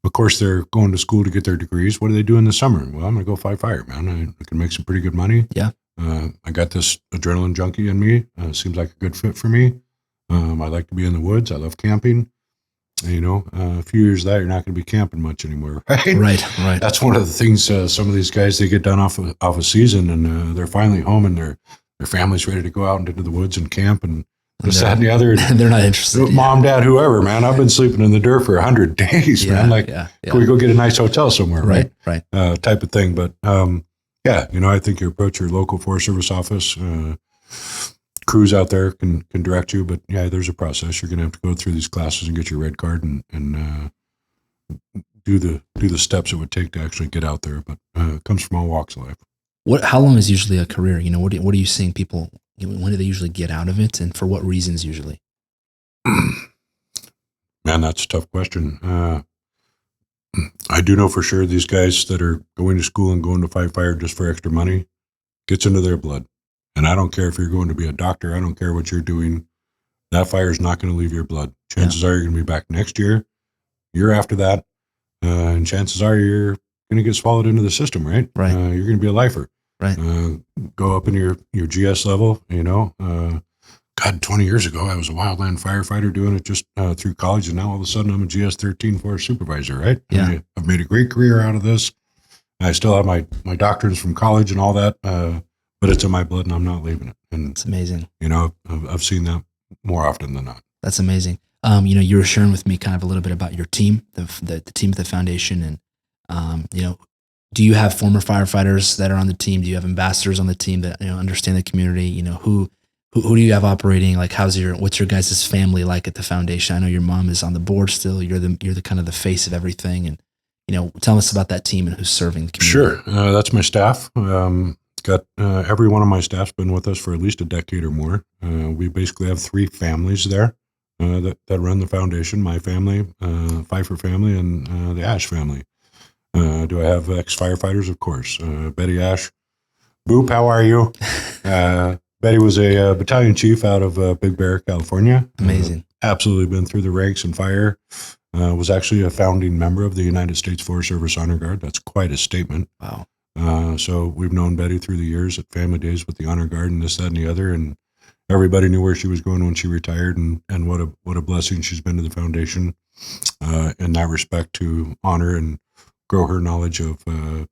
of course, they're going to school to get their degrees. What do they do in the summer? Well, I'm going to go fight fire, man. I can make some pretty good money. Yeah. I got this adrenaline junkie in me. Seems like a good fit for me. I like to be in the woods. I love camping. A few years that you're not going to be camping much anymore, right? Right. That's one of the things. Some of these guys, they get done off a season, and they're finally home, and their family's ready to go out into the woods and camp, and this, that, and the other. They're not interested. Mom, dad, whoever, man. I've been sleeping in the dirt for 100 days, man. Can we go get a nice hotel somewhere, right? Right. Type of thing. But I think you approach your local Forest Service office. Crews out there can direct you, but there's a process. You're going to have to go through these classes and get your red card and do the steps it would take to actually get out there. But it comes from all walks of life. How long is usually a career? What are you seeing people? When do they usually get out of it, and for what reasons usually? Man, that's a tough question. I do know for sure these guys that are going to school and going to fight fire just for extra money gets into their blood. And I don't care if you're going to be a doctor. I don't care what you're doing. That fire is not going to leave your blood. Chances are you're going to be back next year after that. And chances are you're going to get swallowed into the system, right? Right. You're going to be a lifer. Right. Go up in your GS level, God, 20 years ago, I was a wildland firefighter doing it just through college. And now all of a sudden I'm a GS 13 forest supervisor, right? Yeah. I've made a great career out of this. I still have my doctorates from college and all that. But it's in my blood and I'm not leaving it. And it's amazing. I've seen that more often than not. That's amazing. You were sharing with me kind of a little bit about your team, the team at the foundation. And, do you have former firefighters that are on the team? Do you have ambassadors on the team that, understand the community? Who do you have operating? Like, what's your guys' family like at the foundation? I know your mom is on the board still. You're the kind of the face of everything. And, tell us about that team and who's serving the community. Sure. That's my staff. Got every one of my staff's been with us for at least a decade or more. We basically have three families there that run the foundation: my family, Pfeiffer family, and the Ash family. Do I have ex-firefighters? Of course. Betty Ash. Boop, how are you? Betty was a battalion chief out of Big Bear, California. Amazing. Absolutely been through the ranks in fire. Was actually a founding member of the United States Forest Service Honor Guard. That's quite a statement. Wow. So we've known Betty through the years at family days with the Honor Guard and this, that, and the other. And everybody knew where she was going when she retired, and what a blessing she's been to the foundation in that respect, to honor and grow her knowledge of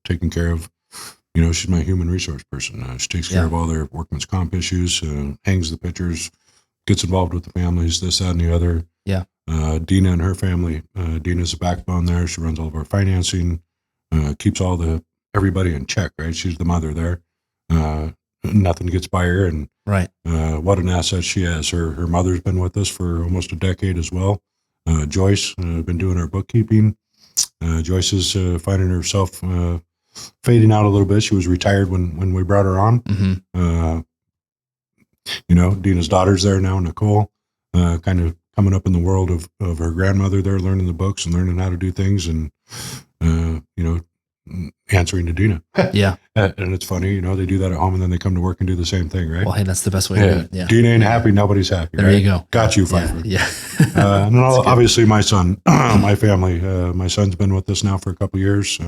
taking care of, she's my human resource person. She takes care of all their workman's comp issues, hangs the pictures, gets involved with the families, this, that, and the other. Yeah. Dina and her family. Dina's the backbone there. She runs all of our financing, keeps everybody in check, right? She's the mother there. Nothing gets by her, and right. What an asset she has. Her mother's been with us for almost a decade as well. Joyce, been doing our bookkeeping. Joyce is finding herself fading out a little bit. She was retired when we brought her on. Mm-hmm. Dina's daughter's there now, Nicole, kind of coming up in the world of her grandmother there, learning the books and learning how to do things, and answering to Dina. Yeah. And it's funny, they do that at home and then they come to work and do the same thing, right? Well, hey, that's the best way to do it. Yeah. Dina ain't happy, nobody's happy. There right? you go. Got you, Pfeiffer. Yeah. And then obviously my son, my family, my son's been with us now for a couple of years.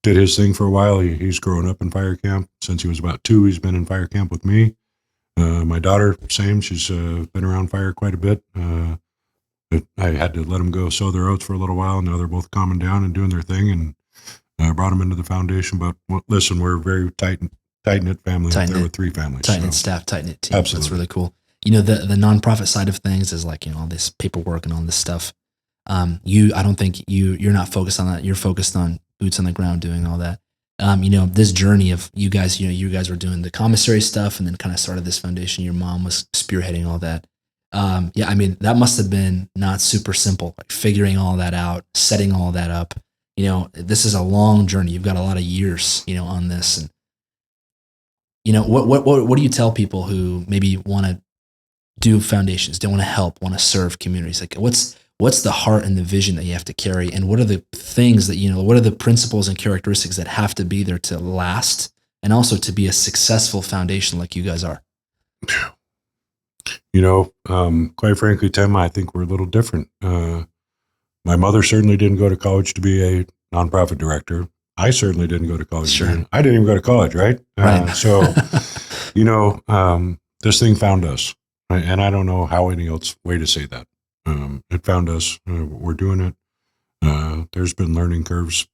Did his thing for a while. He's grown up in fire camp since he was about 2. He's been in fire camp with me. My daughter, same. She's been around fire quite a bit. I had to let them go sow their oats for a little while. Now they're both calming down and doing their thing, and I brought them into the foundation. But listen, we're a very tight-knit family up there with 3 families. Tight-knit staff, tight-knit team. Absolutely. That's really cool. The nonprofit side of things is like, all this paperwork and all this stuff. I don't think you're not focused on that. You're focused on boots on the ground doing all that. This journey of you guys were doing the commissary stuff and then kind of started this foundation. Your mom was spearheading all that. That must have been not super simple, like figuring all that out, setting all that up. This is a long journey. You've got a lot of years, on this. And, what do you tell people who maybe want to do foundations, don't want to help, want to serve communities? Like what's the heart and the vision that you have to carry? And what are the things that, what are the principles and characteristics that have to be there to last and also to be a successful foundation like you guys are? Quite frankly, Tim, I think we're a little different. My mother certainly didn't go to college to be a nonprofit director. I certainly didn't go to college. Sure. I didn't even go to college, right? Right. So, this thing found us, right? And I don't know how any else way to say that. It found us. We're doing it. There's been learning curves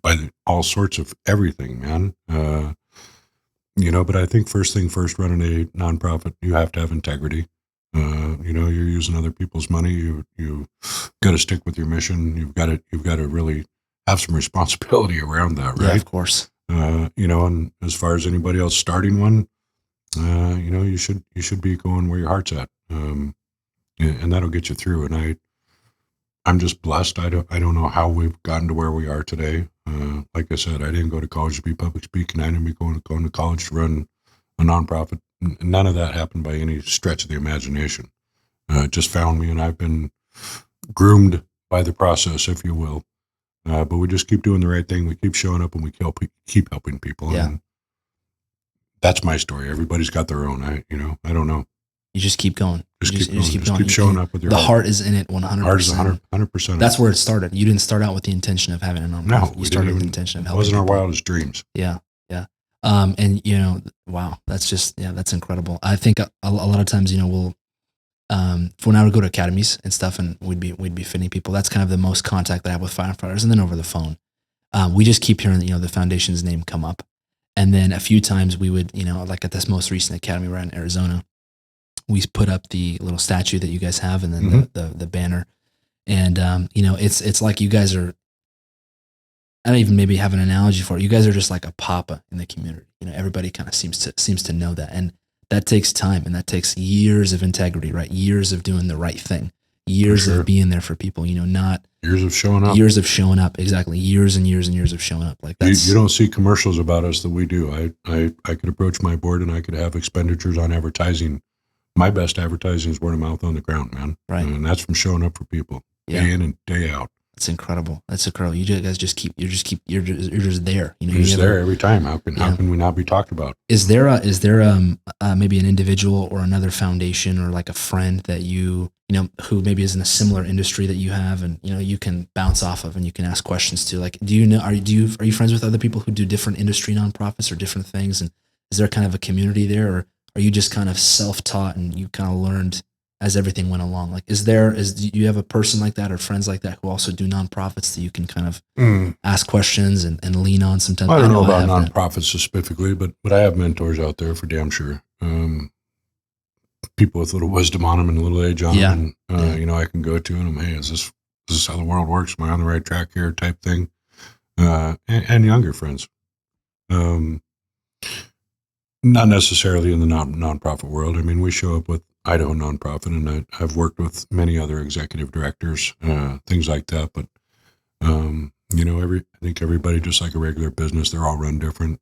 by all sorts of everything, man. But I think first thing first, running a nonprofit, you have to have integrity. You're using other people's money. You got to stick with your mission. You've got to really have some responsibility around that, right? Yeah, of course. And as far as anybody else starting one, you should be going where your heart's at, and that'll get you through. And I'm just blessed. I don't know how we've gotten to where we are today. Like I said, I didn't go to college to be public speaking. I didn't be going to college to run a nonprofit. None of that happened by any stretch of the imagination. It just found me, and I've been groomed by the process, if you will. But we just keep doing the right thing. We keep showing up, and we keep helping people. Yeah. And that's my story. Everybody's got their own. I don't know. You just keep going. Just keep showing up with your heart. The heart is in it 100%. Heart is 100%. That's where it started. You didn't start out with the intention of having a nonprofit. No, you started with the intention of helping. It wasn't people. our wildest dreams. Yeah. Wow, that's incredible. I think a lot of times, we'll, when I would go to academies and stuff, and we'd be fitting people. That's kind of the most contact that I have with firefighters, and then over the phone, we just keep hearing the foundation's name come up, and then a few times we would, like at this most recent academy we're in Arizona, we put up the little statue that you guys have, and then the banner, and it's like you guys are. I don't even maybe have an analogy for it. You guys are just like a papa in the community. Everybody kind of seems to know that, and that takes time, and that takes years of integrity, right? Years of doing the right thing, years of being there for people. Not years of showing up. Years of showing up, exactly. Years and years and years of showing up. Like that's you don't see commercials about us that we do. I could approach my board and I could have expenditures on advertising. My best advertising is word of mouth on the ground, man. Right, and that's from showing up for people day in and day out. It's incredible. That's incredible. You guys you're just there. You're just there every time. How can we not be talked about? Is there maybe an individual or another foundation or like a friend that who maybe is in a similar industry that you have, and you can bounce off of and you can ask questions to? Like, are you friends with other people who do different industry nonprofits or different things? And is there kind of a community there, or are you just kind of self-taught and you kind of learned as everything went along? Like, do you have a person like that or friends like that who also do nonprofits that you can kind of ask questions and lean on sometimes? I don't know about nonprofits specifically, but I have mentors out there for damn sure. People with a little wisdom on them and a little age on them. And, I can go to them, hey, is this how the world works? Am I on the right track here type thing? And younger friends. Not necessarily in the nonprofit world. I mean, we show up with Idaho Nonprofit, and I've worked with many other executive directors, things like that. But I think everybody, just like a regular business, they're all run different.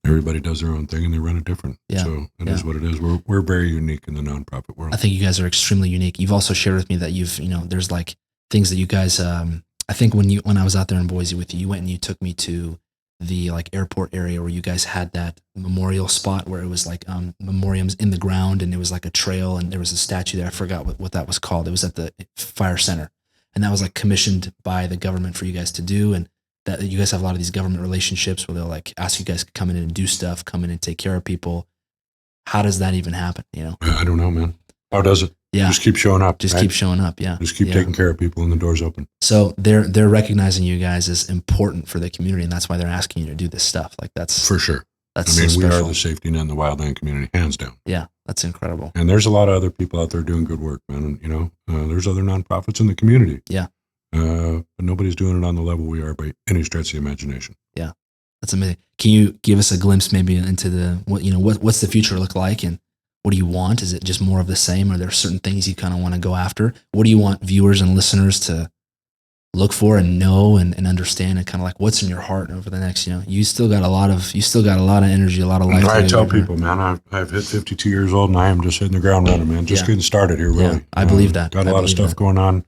Everybody does their own thing, and they run it different. Yeah. So it is what it is. We're very unique in the nonprofit world. I think you guys are extremely unique. You've also shared with me that there's like things that you guys. I think when I was out there in Boise with you, you went and you took me to the like airport area where you guys had that memorial spot where it was like memoriams in the ground, and it was like a trail, and there was a statue there. I forgot what that was called. It was at the fire center, and that was like commissioned by the government for you guys to do. And that you guys have a lot of these government relationships where they'll like ask you guys to come in and do stuff, come in and take care of people. How does that even happen? I don't know, man. How does it? Yeah. Just keep showing up. Just keep showing up. Yeah. Just keep taking care of people and the door's open. So they're recognizing you guys as important for the community, and that's why they're asking you to do this stuff. Like that's for sure. That's we are the safety net in the wildland community, hands down. Yeah, that's incredible. And there's a lot of other people out there doing good work, man. And, there's other nonprofits in the community. Yeah. But nobody's doing it on the level we are by any stretch of the imagination. Yeah. That's amazing. Can you give us a glimpse maybe into what's the future look like, and what do you want? Is it just more of the same, or are there certain things you kind of want to go after? What do you want viewers and listeners to look for and know and understand, and kind of like what's in your heart over the next, you still got a lot of energy, a lot of life. I tell people, man, I've hit 52 years old and I am just hitting the ground running, man. Just getting started here, really. Yeah, I believe that. Got a lot of stuff going on.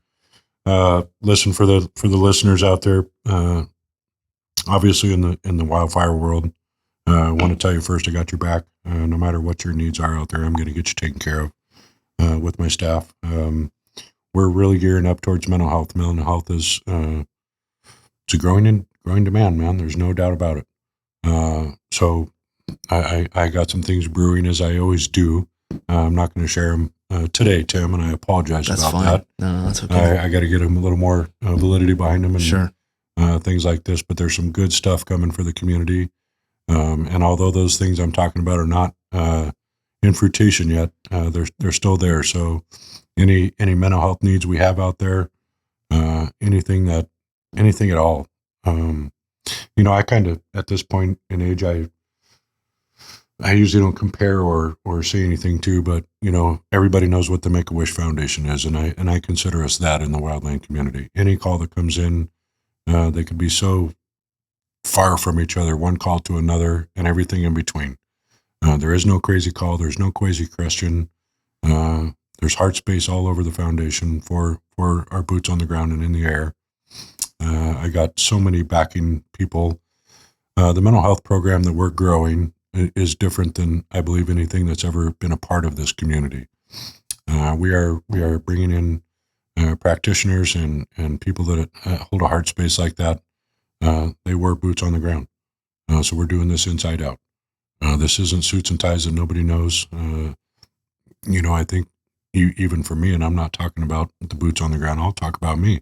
Listen, for the listeners out there, obviously in the wildfire world, I want to tell you first, I got your back. No matter what your needs are out there, I'm going to get you taken care of with my staff. We're really gearing up towards mental health. Mental health is it's a growing demand, man. There's no doubt about it. So I got some things brewing, as I always do. I'm not going to share them today, Tim, and I apologize about that. No, that's okay. I got to get them a little more validity behind them and sure. Things like this. But there's some good stuff coming for the community. And although those things I'm talking about are not in fruition yet, they're still there. So any mental health needs we have out there, anything at all. I kind of, at this point in age, I usually don't compare or say anything to, but everybody knows what the Make-A-Wish Foundation is, and I consider us that in the wildland community. Any call that comes in, they could be so far from each other, one call to another, and everything in between. There is no crazy call. There's no crazy question. There's heart space all over the foundation for our boots on the ground and in the air. I got so many backing people. The mental health program that we're growing is different than, I believe, anything that's ever been a part of this community. We are bringing in practitioners and people that hold a heart space like that. They wear boots on the ground. So we're doing this inside out. This isn't suits and ties that nobody knows. I think even for me, and I'm not talking about the boots on the ground, I'll talk about me.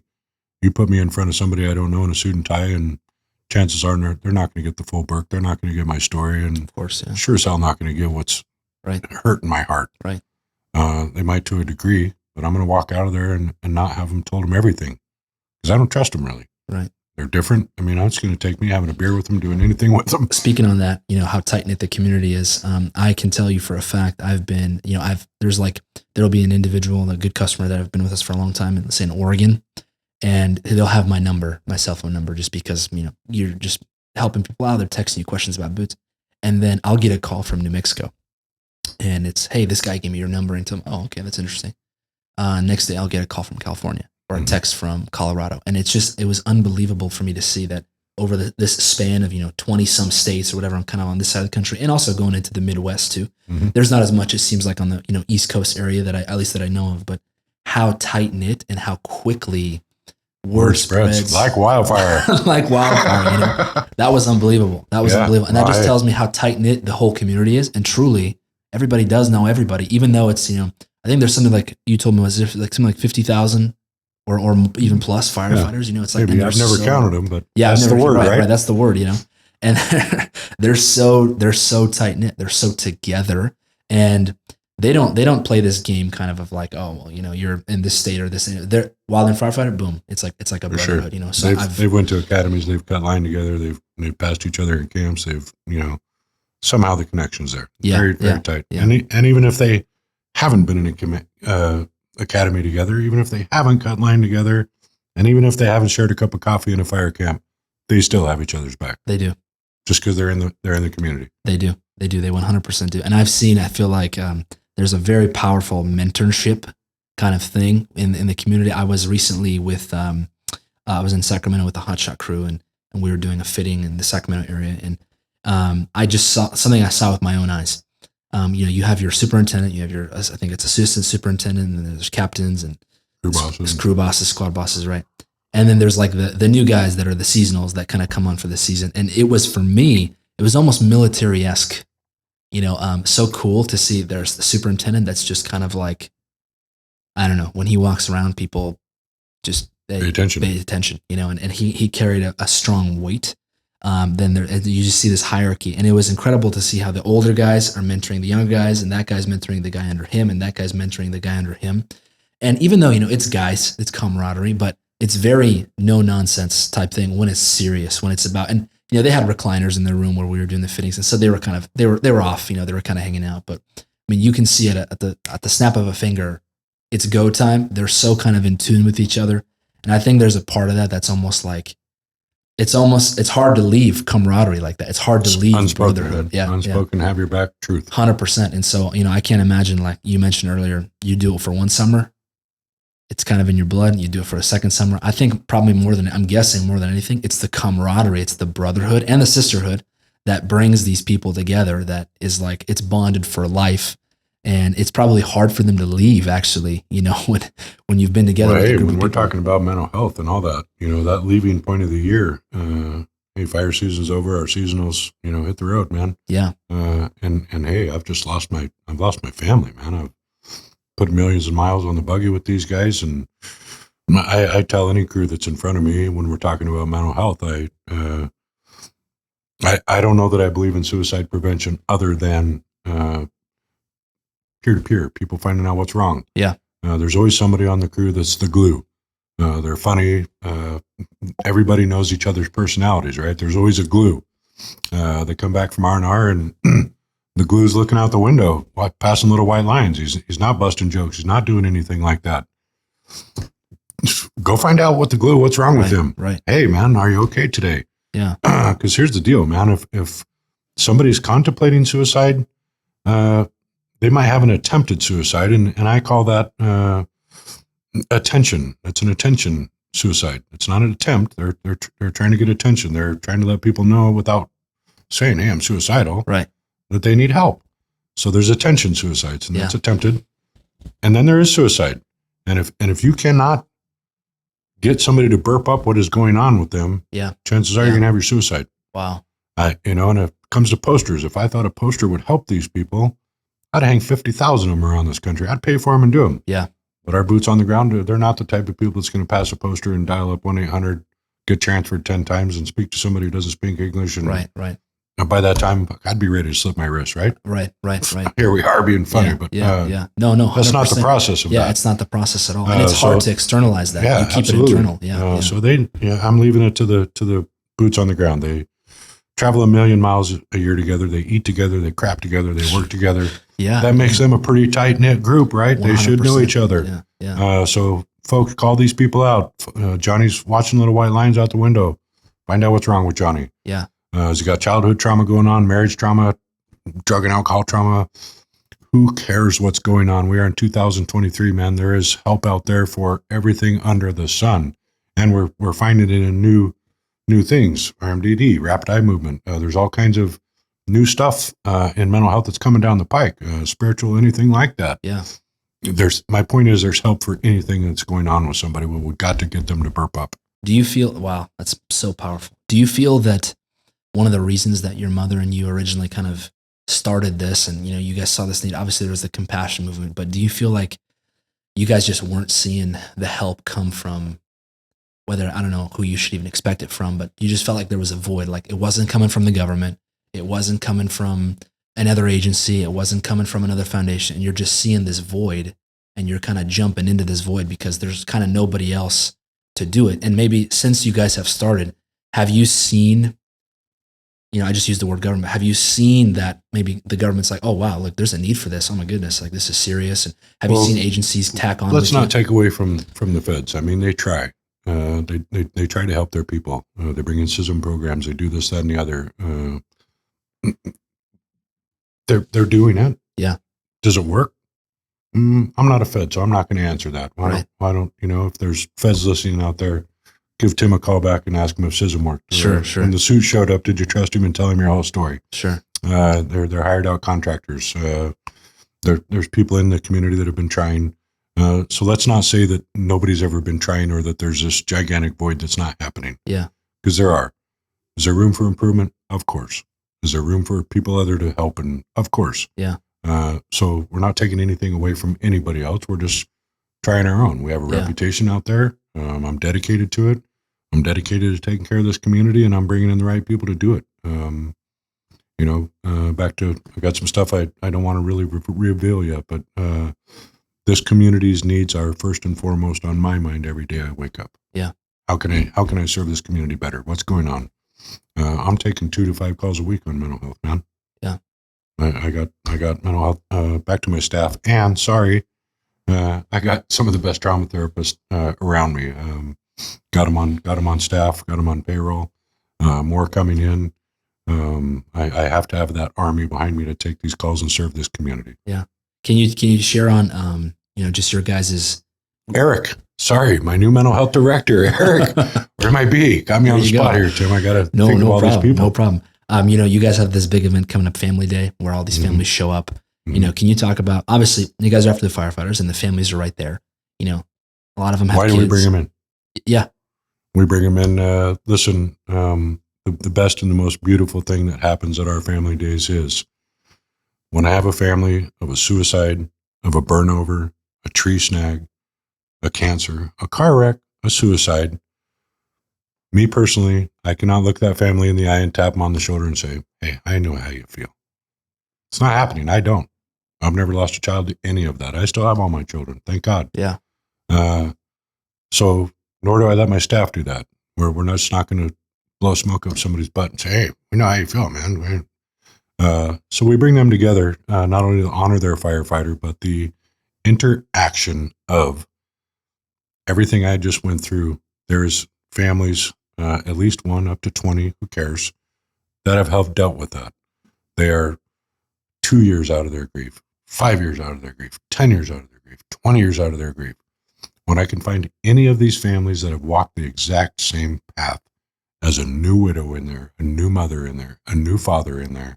You put me in front of somebody I don't know in a suit and tie, and chances are they're not going to get the full Burk. They're not going to get my story, and of course, yeah. Sure as hell not going to get what's hurting my heart. Right. They might to a degree, but I'm going to walk out of there and not have them told them everything, because I don't trust them really. Right. They're different. I mean, it's going to take me having a beer with them, doing anything with them. Speaking on that, how tight knit the community is. I can tell you for a fact, I've been, there'll be an individual, a good customer that have been with us for a long time in Oregon, and they'll have my cell phone number, just because, you're just helping people out. They're texting you questions about boots. And then I'll get a call from New Mexico, and it's, hey, this guy gave me your number, and tell me, oh, okay, that's interesting. Next day I'll get a call from California, or a text from Colorado. And it was unbelievable for me to see that over this span of, 20 some states or whatever. I'm kind of on this side of the country, and also going into the Midwest too. Mm-hmm. There's not as much, it seems like, on the, East Coast area that I know of, but how tight knit and how quickly word spreads like wildfire. Like wildfire. That was unbelievable. Unbelievable. And that just tells me how tight knit the whole community is. And truly everybody does know everybody, even though it's, I think there's something like you told me, was something like 50,000 or even plus firefighters. It's like, maybe I've never counted them, but that's the word, right? That's the word, and they're so tight knit. They're so together, and they don't play this game kind of like, oh, well, you're in this state or this. They're Wildland Firefighter. Boom. It's like a brotherhood, sure. So they've went to academies. They've cut line together. They've passed each other in camps. They've, somehow the connection's there. Yeah, very, very tight. Yeah. And even if they haven't been in a academy together, even if they haven't cut line together, and even if they haven't shared a cup of coffee in a fire camp, they still have each other's back. They do. Just because they're in the community. They do. They 100% do. And I feel like there's a very powerful mentorship kind of thing in the community. I was recently with, I was in Sacramento with the hotshot crew, and we were doing a fitting in the Sacramento area. And I just saw something I saw with my own eyes. You have your superintendent, you have your, I think it's assistant superintendent, and then there's captains and crew bosses, squad bosses, right? And then there's like the new guys that are the seasonals that kind of come on for the season. And it was, for me, it was almost military-esque, so cool to see there's the superintendent that's just kind of like I don't know, when he walks around, people just pay attention, and he carried a strong weight. Then you just see this hierarchy, and it was incredible to see how the older guys are mentoring the younger guys, and that guy's mentoring the guy under him, and that guy's mentoring the guy under him. And even though, it's guys, it's camaraderie, but it's very no nonsense type thing when it's serious, when it's about, and they had recliners in their room where we were doing the fittings, and so they were they were off, they were kind of hanging out. But I mean, you can see it at the snap of a finger. It's go time. They're so kind of in tune with each other, and I think there's a part of that that's almost like it's hard to leave camaraderie like that. It's hard to leave unspoken, brotherhood. Yeah, unspoken, have your back truth. 100%. And so I can't imagine, like you mentioned earlier, you do it for one summer. It's kind of in your blood. You do it for a second summer. I think probably more than anything, it's the camaraderie, it's the brotherhood and the sisterhood that brings these people together. That is like, it's bonded for life. And it's probably hard for them to leave, actually, when you've been together. Well, hey, when we're talking about mental health and all that, that leaving point of the year, hey, fire season's over, our seasonals, hit the road, man. Yeah. And hey, I've lost my family, man. I've put millions of miles on the buggy with these guys. And I tell any crew that's in front of me when we're talking about mental health, I don't know that I believe in suicide prevention other than, peer-to-peer, people finding out what's wrong. Yeah. There's always somebody on the crew that's the glue. They're funny. Everybody knows each other's personalities, right? There's always a glue. They come back from R&R and the glue's looking out the window, passing little white lines. He's not busting jokes. He's not doing anything like that. Go find out what's wrong with him. Right. Hey, man, are you okay today? Yeah. Because here's the deal, man. If somebody's contemplating suicide, they might have an attempted suicide, and I call that attention. It's an attention suicide. It's not an attempt. They're trying to get attention. They're trying to let people know without saying, "Hey, I'm suicidal," right? That they need help. So there's attention suicides, and that's attempted. And then there is suicide. And if you cannot get somebody to burp up what is going on with them, chances are you're gonna have your suicide. Wow. And if it comes to posters, if I thought a poster would help these people, I'd hang 50,000 of them around this country. I'd pay for them and do them. Yeah. But our boots on the ground, they're not the type of people that's going to pass a poster and dial up 1-800, get transferred 10 times and speak to somebody who doesn't speak English. And right. And by that time, I'd be ready to slip my wrist, right? Right. Here we are being funny, but No, 100%. That's not the process of that. Yeah, it's not the process at all. And it's hard to externalize that. You keep absolutely. it internal. Yeah. So I'm leaving it to the boots on the ground. They travel 1 million miles a year together. They eat together. They crap together. They work together. Yeah. That makes them a pretty tight-knit group, right? 100%. They should know each other. Yeah. So folks, call these people out. Johnny's watching little white lines out the window. Find out what's wrong with Johnny. Yeah. Has he got childhood trauma going on, marriage trauma, drug and alcohol trauma? Who cares what's going on? We are in 2023, man. There is help out there for everything under the sun. And we're finding it in new things, RMDD, rapid eye movement. There's all kinds of new stuff in mental health that's coming down the pike, spiritual, anything like that. Yeah. My point is there's help for anything that's going on with somebody. We've got to get them to burp up. Do you feel, wow, that's so powerful. Do you feel that one of the reasons that your mother and you originally kind of started this and, you guys saw this need, obviously there was the compassion movement, but do you feel like you guys just weren't seeing the help come from whether, I don't know who you should even expect it from, but you just felt like there was a void, like it wasn't coming from the government. It wasn't coming from another agency. It wasn't coming from another foundation. And you're just seeing this void and you're kind of jumping into this void because there's kind of nobody else to do it. And maybe since you guys have started, have you seen, I just used the word government. Have you seen that maybe the government's like, oh, wow, look, there's a need for this. Oh my goodness. Like this is serious. And have you seen agencies tack on? Let's not take away from the feds. I mean, they try. They try to help their people. They bring in CISM programs. They do this, that, and the other. They're doing it. Yeah. Does it work? I'm not a Fed, so I'm not going to answer that. Why don't if there's Feds listening out there, give Tim a call back and ask him if CISM worked. Sure. When the suit showed up, did you trust him and tell him your whole story? Sure. They're hired out contractors. There's people in the community that have been trying. So let's not say that nobody's ever been trying or that there's this gigantic void that's not happening. Yeah. Because there are. Is there room for improvement? Of course. Is there room for people other to help? And of course. Yeah. So we're not taking anything away from anybody else. We're just trying our own. We have a reputation out there. I'm dedicated to it. I'm dedicated to taking care of this community, and I'm bringing in the right people to do it. Back to, I got some stuff I don't want to really reveal yet, but this community's needs are first and foremost on my mind every day I wake up. Yeah. How can I serve this community better? What's going on? I'm taking 2 to 5 calls a week on mental health, man. Yeah. I got mental health, back to my staff, and sorry, I got some of the best trauma therapists around me. Got them on staff, got them on payroll, more coming in. I have to have that army behind me to take these calls and serve this community. Yeah. Can you share on, just your guys's Eric? Sorry, my new mental health director, Eric. Where might be? Got me on the spot here, Tim. I got to think of all these people. No problem. You guys have this big event coming up, Family Day, where all these families show up. Mm-hmm. Can you talk about, obviously, you guys are after the firefighters and the families are right there. A lot of them have Why kids. do we bring them in? Yeah. We bring them in. Listen, the best and the most beautiful thing that happens at our family days is when I have a family of a suicide, of a burnover, a tree snag, a cancer, a car wreck, a suicide. Me personally, I cannot look that family in the eye and tap them on the shoulder and say, hey, I know how you feel. It's not happening. I don't. I've never lost a child to any of that. I still have all my children. Thank God. Yeah. So nor do I let my staff do that. We're just not going to blow smoke up somebody's butt and say, hey, we know how you feel, man. So we bring them together, not only to honor their firefighter, but the interaction of everything I just went through. There's families, at least one up to 20, who cares, that have helped dealt with that. They are 2 years out of their grief, 5 years out of their grief, 10 years out of their grief, 20 years out of their grief. When I can find any of these families that have walked the exact same path as a new widow in there, a new mother in there, a new father in there,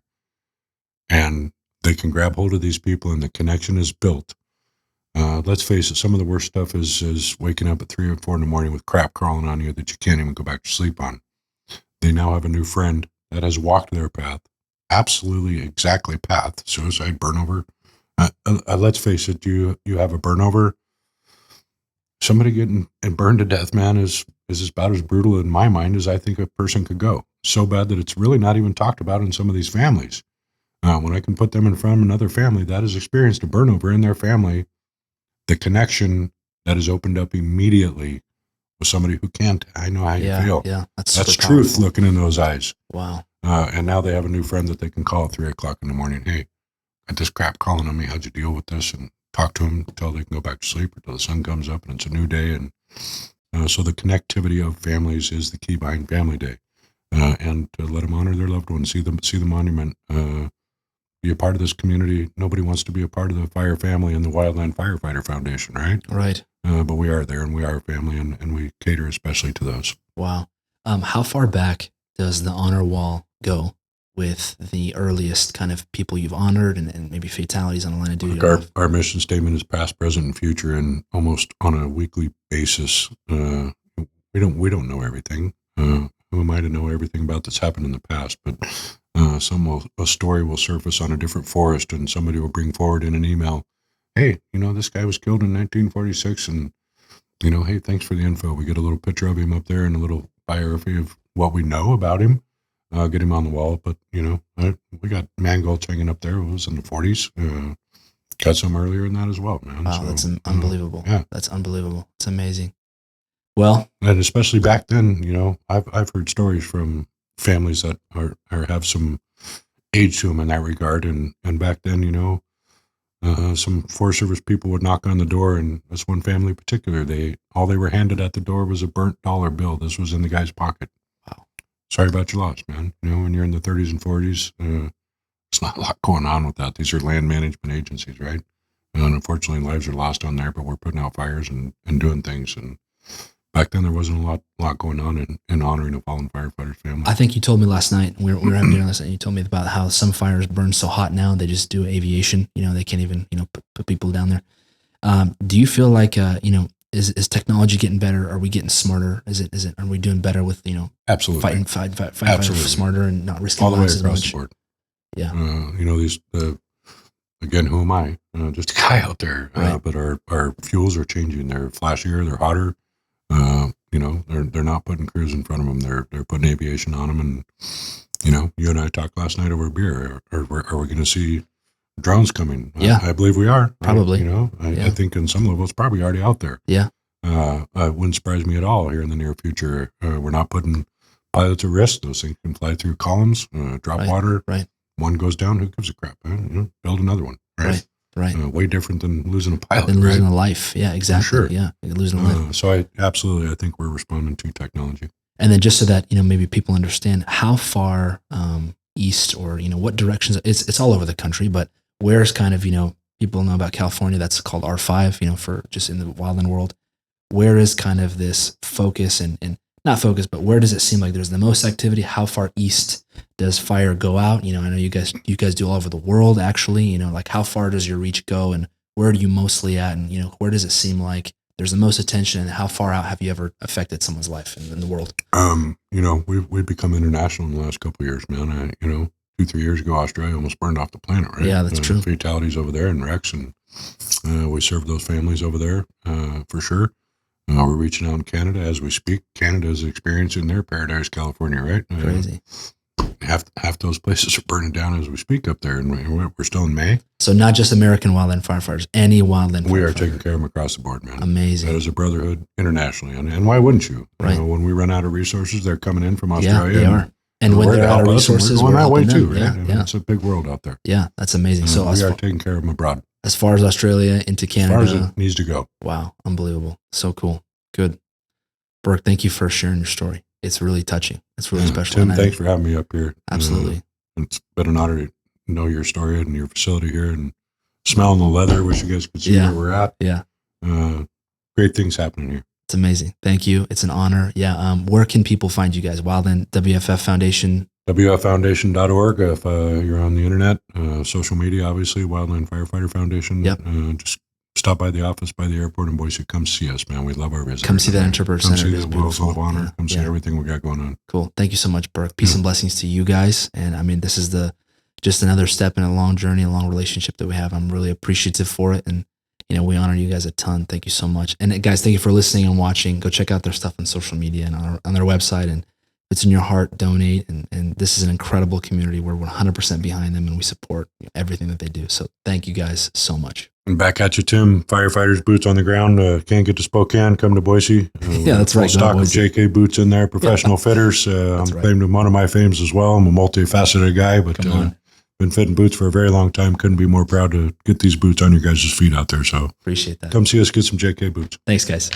and they can grab hold of these people and the connection is built. Let's face it, some of the worst stuff is waking up at 3 or 4 in the morning with crap crawling on you that you can't even go back to sleep on. They now have a new friend that has walked their path, absolutely exactly path, suicide, burnover. Let's face it, you have a burnover. Somebody getting burned to death, man, is about as brutal in my mind as I think a person could go. So bad that it's really not even talked about in some of these families. When I can put them in front of another family that has experienced a burnover in their family, the connection that is opened up immediately with somebody who can't, I know how you feel. Yeah, that's truth powerful. Looking in those eyes. Wow. And now they have a new friend that they can call at 3 o'clock in the morning. Hey, got this crap calling on me. How'd you deal with this? And talk to them until they can go back to sleep or until the sun comes up and it's a new day. And so the connectivity of families is the key behind Family Day. And to let them honor their loved ones, see the monument, be a part of this community. Nobody wants to be a part of the fire family and the Wildland Firefighter Foundation, right? Right. But we are there, and we are a family, and we cater especially to those. Wow. How far back does the honor wall go with the earliest kind of people you've honored and maybe fatalities on the line of duty? Our mission statement is past, present, and future, and almost on a weekly basis. We don't know everything. Who am I to know everything about that's happened in the past? But a story will surface on a different forest, and somebody will bring forward in an email, hey, this guy was killed in 1946, and hey, thanks for the info. We get a little picture of him up there and a little biography of what we know about him. Get him on the wall. But we got Mangulch hanging up there. It was in the 40s. Got some earlier than that as well, man. Wow, so, that's unbelievable. Yeah, that's unbelievable. It's amazing. Well, and especially back then, I've heard stories from families that are have some age to them in that regard, and back then, some Forest Service people would knock on the door, and this one family in particular, all they were handed at the door was a burnt dollar bill. This was in the guy's pocket. Wow. Sorry about your loss, man. When you're in the 30s and 40s, there's not a lot going on with that. These are land management agencies, right? And unfortunately, lives are lost on there, but we're putting out fires and doing things. And back then, there wasn't a lot going on in honoring a fallen firefighter's family. I think you told me last night, we were having dinner last night, and you told me about how some fires burn so hot now, they just do aviation. They can't even, put people down there. Do you feel like, is technology getting better? Are we getting smarter? Are we doing better with, Absolutely. fighting smarter and not risking all the way lives across as much? the board? Yeah. again, who am I? Just a guy out there. Right. But our fuels are changing. They're flashier. They're hotter. They're not putting crews in front of them. They're putting aviation on them. And, you and I talked last night over a beer. Are we going to see drones coming? Yeah. I believe we are. Probably. I think in some level it's probably already out there. Yeah. It wouldn't surprise me at all here in the near future. We're not putting pilots at risk. Those things can fly through columns, drop water. Right. One goes down. Who gives a crap? Build another one. Right. Way different than losing a pilot. Than losing a life. Yeah, exactly. Sure. Yeah. Losing a life. So I think we're responding to technology. And then just so that, maybe people understand how far east or, what directions, it's all over the country, but where's kind of, people know about California, that's called R5, for just in the wildland world. Where is kind of this focus and not focus, but where does it seem like there's the most activity? How far east does fire go out? I know you guys do all over the world, actually, like how far does your reach go and where are you mostly at? And, where does it seem like there's the most attention and how far out have you ever affected someone's life in the world? We've become international in the last couple of years, man. 2-3 years ago, Australia almost burned off the planet, right? Yeah, that's true. Fatalities over there and wrecks, and we serve those families over there for sure. We're reaching out in Canada as we speak. Canada is experiencing their Paradise, California, right? Crazy. Half those places are burning down as we speak up there, and we're still in May. So not just American wildland firefighters, any wildland firefighter. We are taking care of them across the board, man. Amazing. That is a brotherhood internationally, and why wouldn't you? Right. When we run out of resources, they're coming in from Australia. Yeah, they are. And when they're out of resources, we're going that way too, right? Yeah. It's a big world out there. Yeah, that's amazing. So we are taking care of them abroad. As far as Australia into Canada. As far as it needs to go. Wow, unbelievable. So cool. Good. Burk, thank you for sharing your story. It's really touching. It's really special. Tim, thanks for having me up here. Absolutely. It's been an honor to know your story and your facility here and smelling the leather. Wish you guys could see where we're at. Yeah. Great things happening here. It's amazing. Thank you. It's an honor. Yeah. Where can people find you guys? Wildland WFF Foundation. WFFfoundation.org. If you're on the internet, social media, obviously, Wildland Firefighter Foundation. Yep. Just stop by the office by the airport in Boise. Come see us, man. We love our visitors. Come see that Interpretive Center. Come see the Wells of Honor. Come see everything we got going on. Cool. Thank you so much, Burk. Peace and blessings to you guys. And this is just another step in a long journey, a long relationship that we have. I'm really appreciative for it. And, we honor you guys a ton. Thank you so much. And guys, thank you for listening and watching. Go check out their stuff on social media and on their website. And if it's in your heart, donate. And this is an incredible community where we're 100% behind them and we support everything that they do. So thank you guys so much. And back at you, Tim. Firefighters boots on the ground. Can't get to Spokane, come to Boise. Yeah, that's right. Stock of JK boots in there. Professional fitters. I'm claimed one of my fames as well. I'm a multifaceted guy, but been fitting boots for a very long time. Couldn't be more proud to get these boots on your guys' feet out there. So appreciate that. Come see us get some JK boots. Thanks, guys.